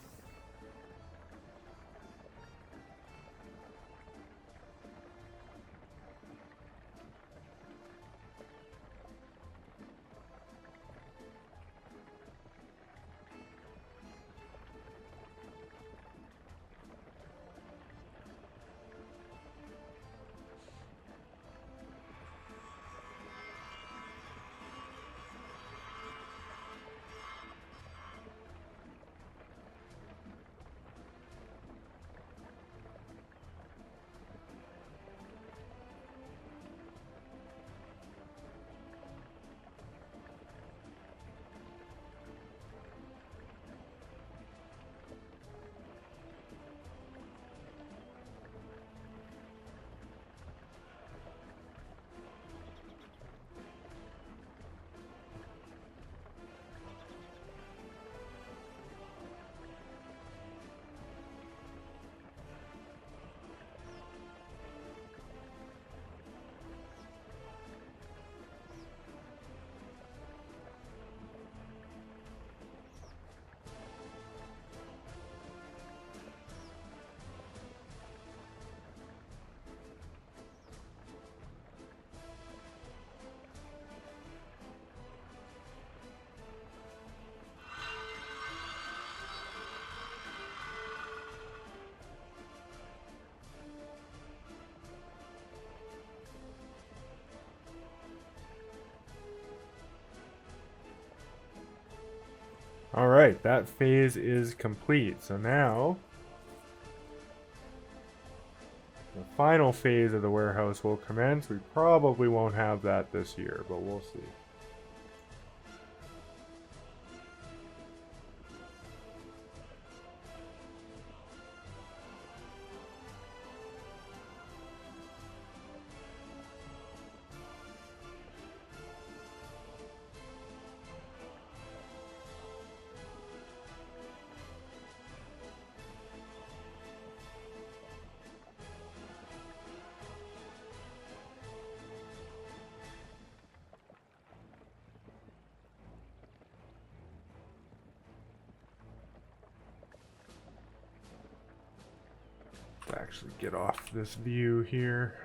Alright, that phase is complete. So now, the final phase of the warehouse will commence. We probably won't have that this year, but we'll see. Let's actually get off this view here.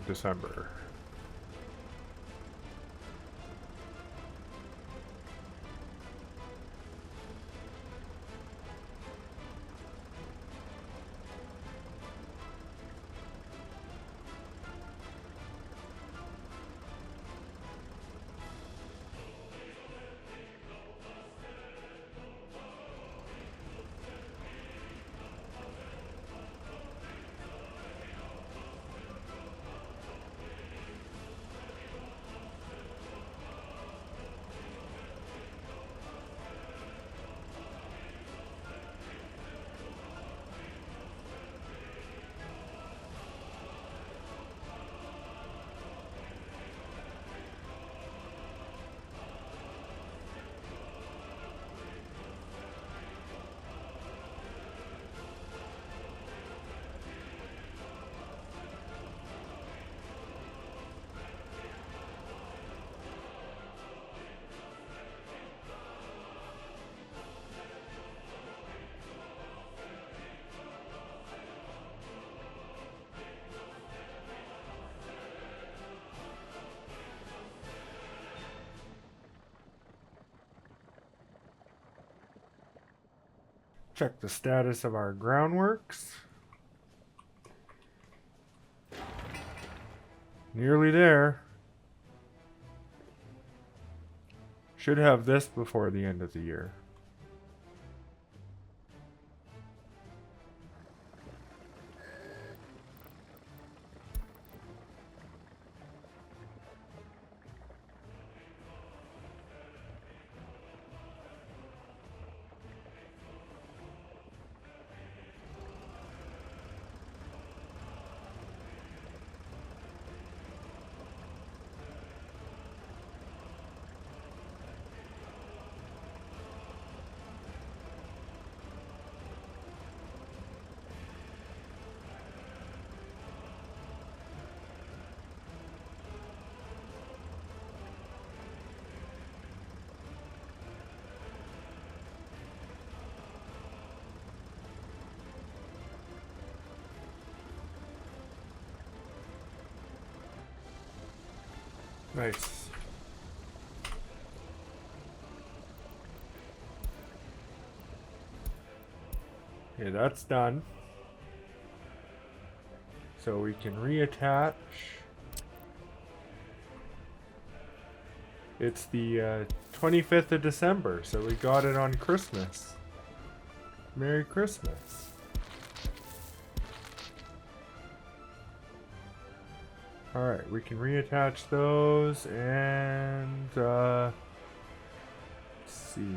December 23rd. Check the status of our groundworks. Nearly there. Should have this before the end of the year. Nice. Okay, that's done. So we can reattach. It's the 25th of December, so we got it on Christmas. Merry Christmas. Alright, we can reattach those and let's see.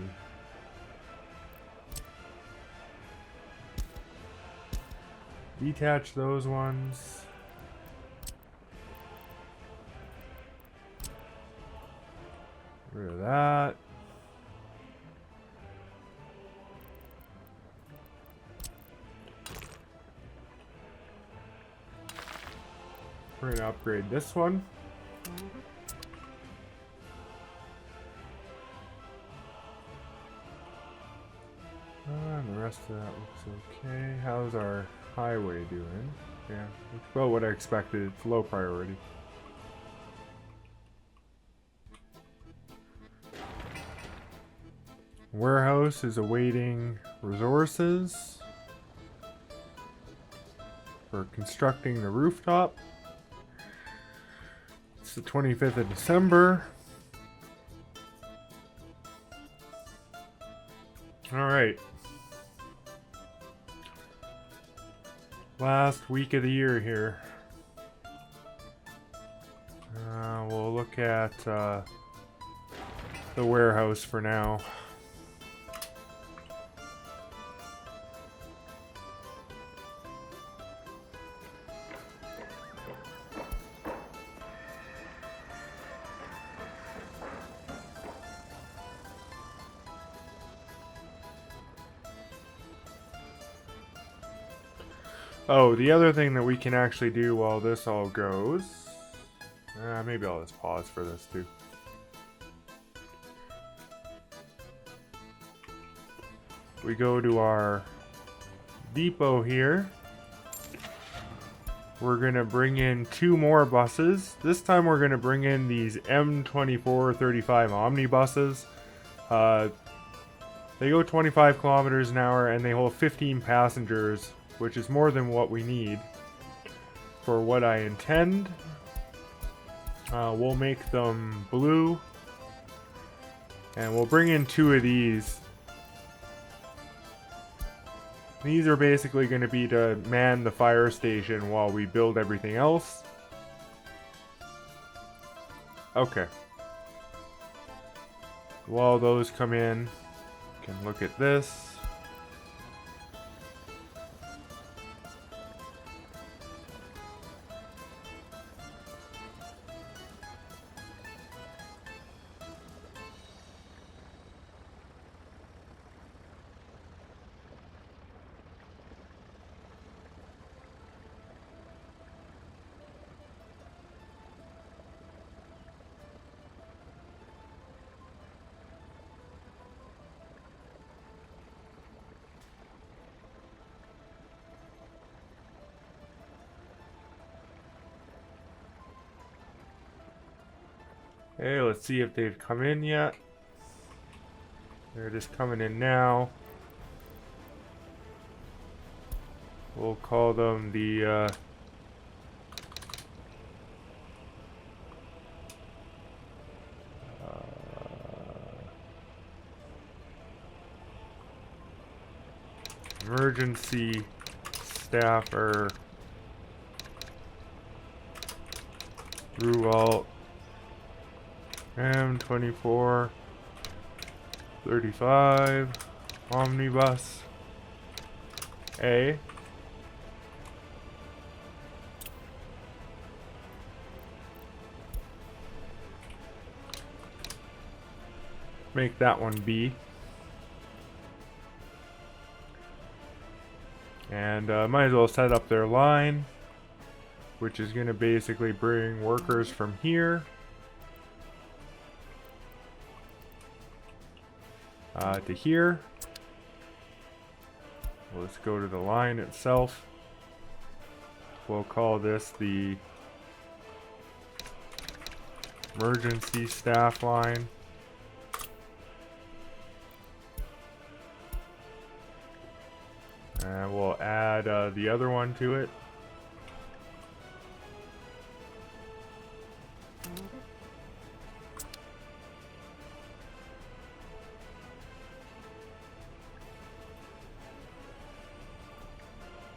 Detach those ones. Rid of that. We're going to upgrade this one. And the rest of that looks okay. How's our highway doing? Yeah, it's about what I expected. It's low priority. Warehouse is awaiting resources for constructing the rooftop. It's the 25th of December. Alright. Last week of the year here. We'll look at the warehouse for now. Oh, the other thing that we can actually do while this all goes... maybe I'll just pause for this too. We go to our depot here. We're going to bring in 2 more buses. This time we're going to bring in these M2435 omnibuses. They go 25 kilometers an hour and they hold 15 passengers, which is more than what we need for what I intend. We'll make them blue. And we'll bring in 2 of these. These are basically going to be to man the fire station while we build everything else. Okay. While those come in, we can look at this. Okay, let's see if they've come in yet. They're just coming in now. We'll call them the emergency staffer Ruwalt M24 35 omnibus A. Make that one B. And might as well set up their line, which is going to basically bring workers from here to here. Let's go to the line itself. We'll call this the emergency staff line. And we'll add the other one to it.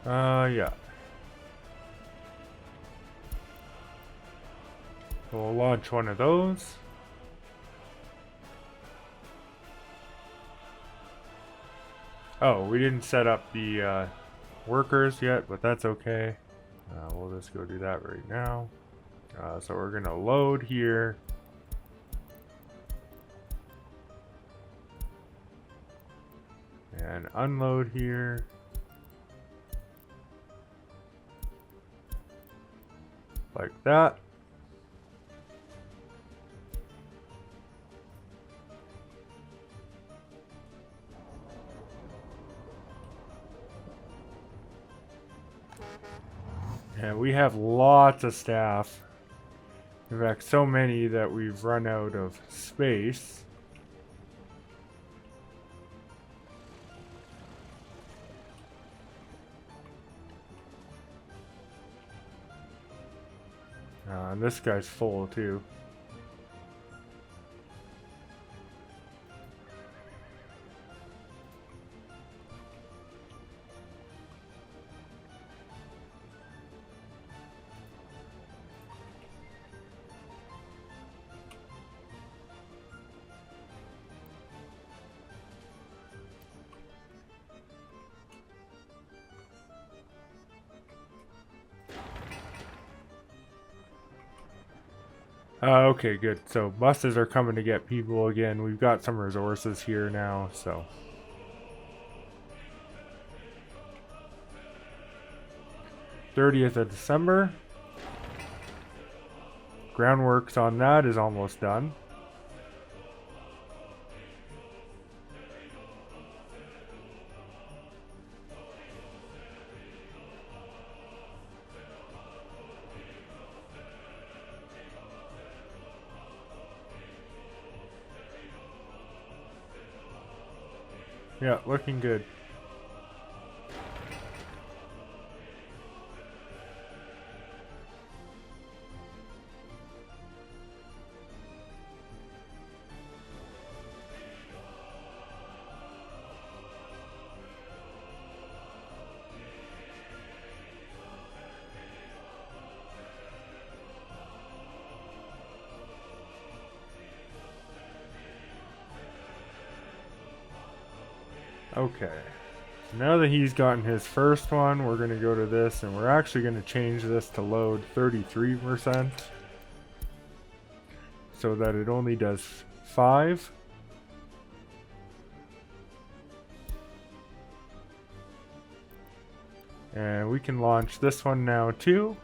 Yeah. We'll launch one of those. Oh, we didn't set up the workers yet, but that's okay. We'll just go do that right now. So we're gonna load here. And unload here. Like that. And we have lots of staff. In fact, so many that we've run out of space. And this guy's full too. Okay, good. So buses are coming to get people again. We've got some resources here now, so. 30th of December. Groundworks on that is almost done. Yeah, looking good. Okay. So now that he's gotten his first one, we're going to go to this, and we're actually going to change this to load 33%. So that it only does 5. And we can launch this one now too.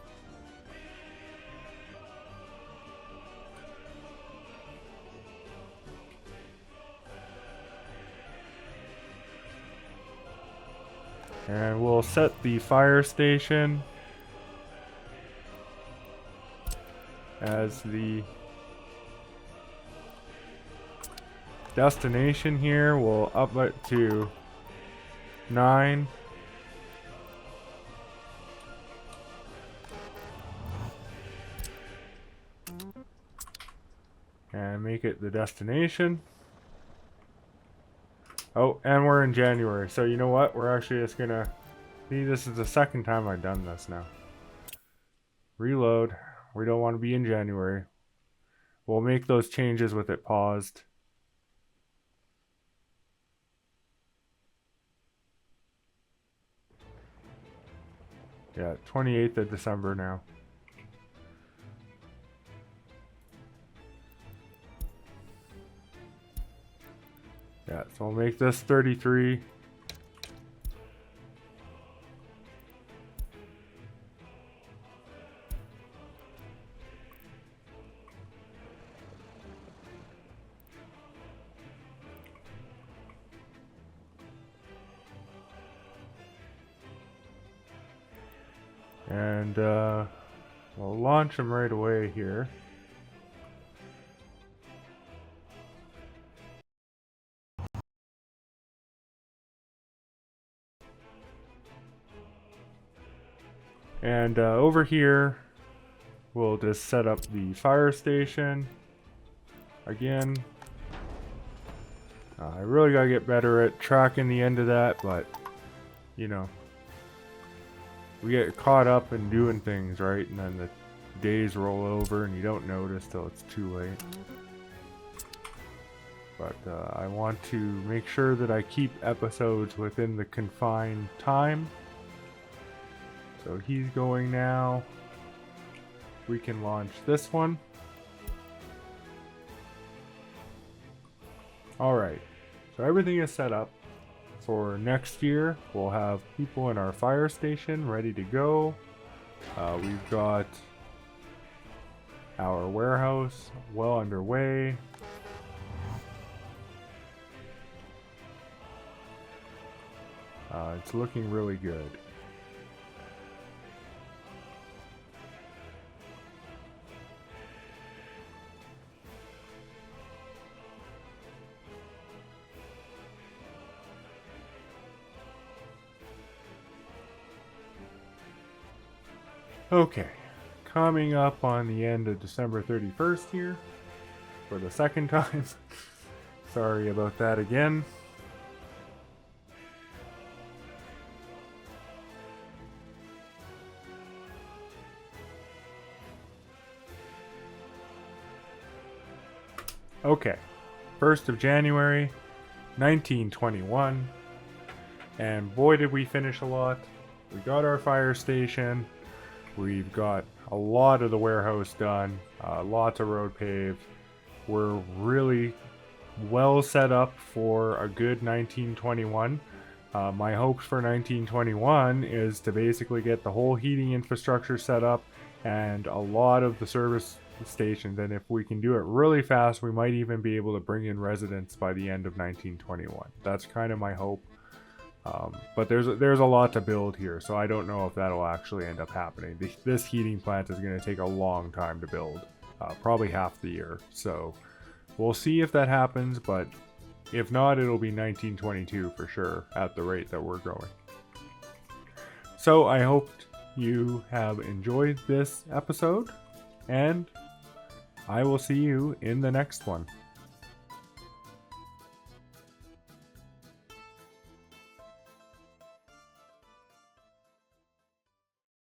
And we'll set the fire station as the destination here. We'll up it to 9. And make it the destination. Oh, and we're in January. So you know what? We're actually just gonna... See, this is the second time I've done this now. Reload. We don't want to be in January. We'll make those changes with it paused. Yeah, 28th of December now. Yeah, so we'll make this 33. And we'll launch them right away here. And over here, we'll just set up the fire station. Again, I really gotta get better at tracking the end of that, but, you know, we get caught up in doing things, right? And then the days roll over and you don't notice till it's too late. But I want to make sure that I keep episodes within the confined time. So he's going now. We can launch this one. Alright, so everything is set up. For next year, we'll have people in our fire station ready to go. We've got our warehouse well underway. It's looking really good. Okay, coming up on the end of December 31st here for the second time. Sorry about that again. Okay, 1st of January, 1921, and boy did we finish a lot. We got our fire station. We've got a lot of the warehouse done, lots of road paved. We're really well set up for a good 1921. My hopes for 1921 is to basically get the whole heating infrastructure set up and a lot of the service stations. And if we can do it really fast, we might even be able to bring in residents by the end of 1921. That's kind of my hope. But there's a lot to build here, so I don't know if that'll actually end up happening. This heating plant is going to take a long time to build, probably half the year. So we'll see if that happens, but if not, it'll be 1922 for sure at the rate that we're going. So I hope you have enjoyed this episode, and I will see you in the next one.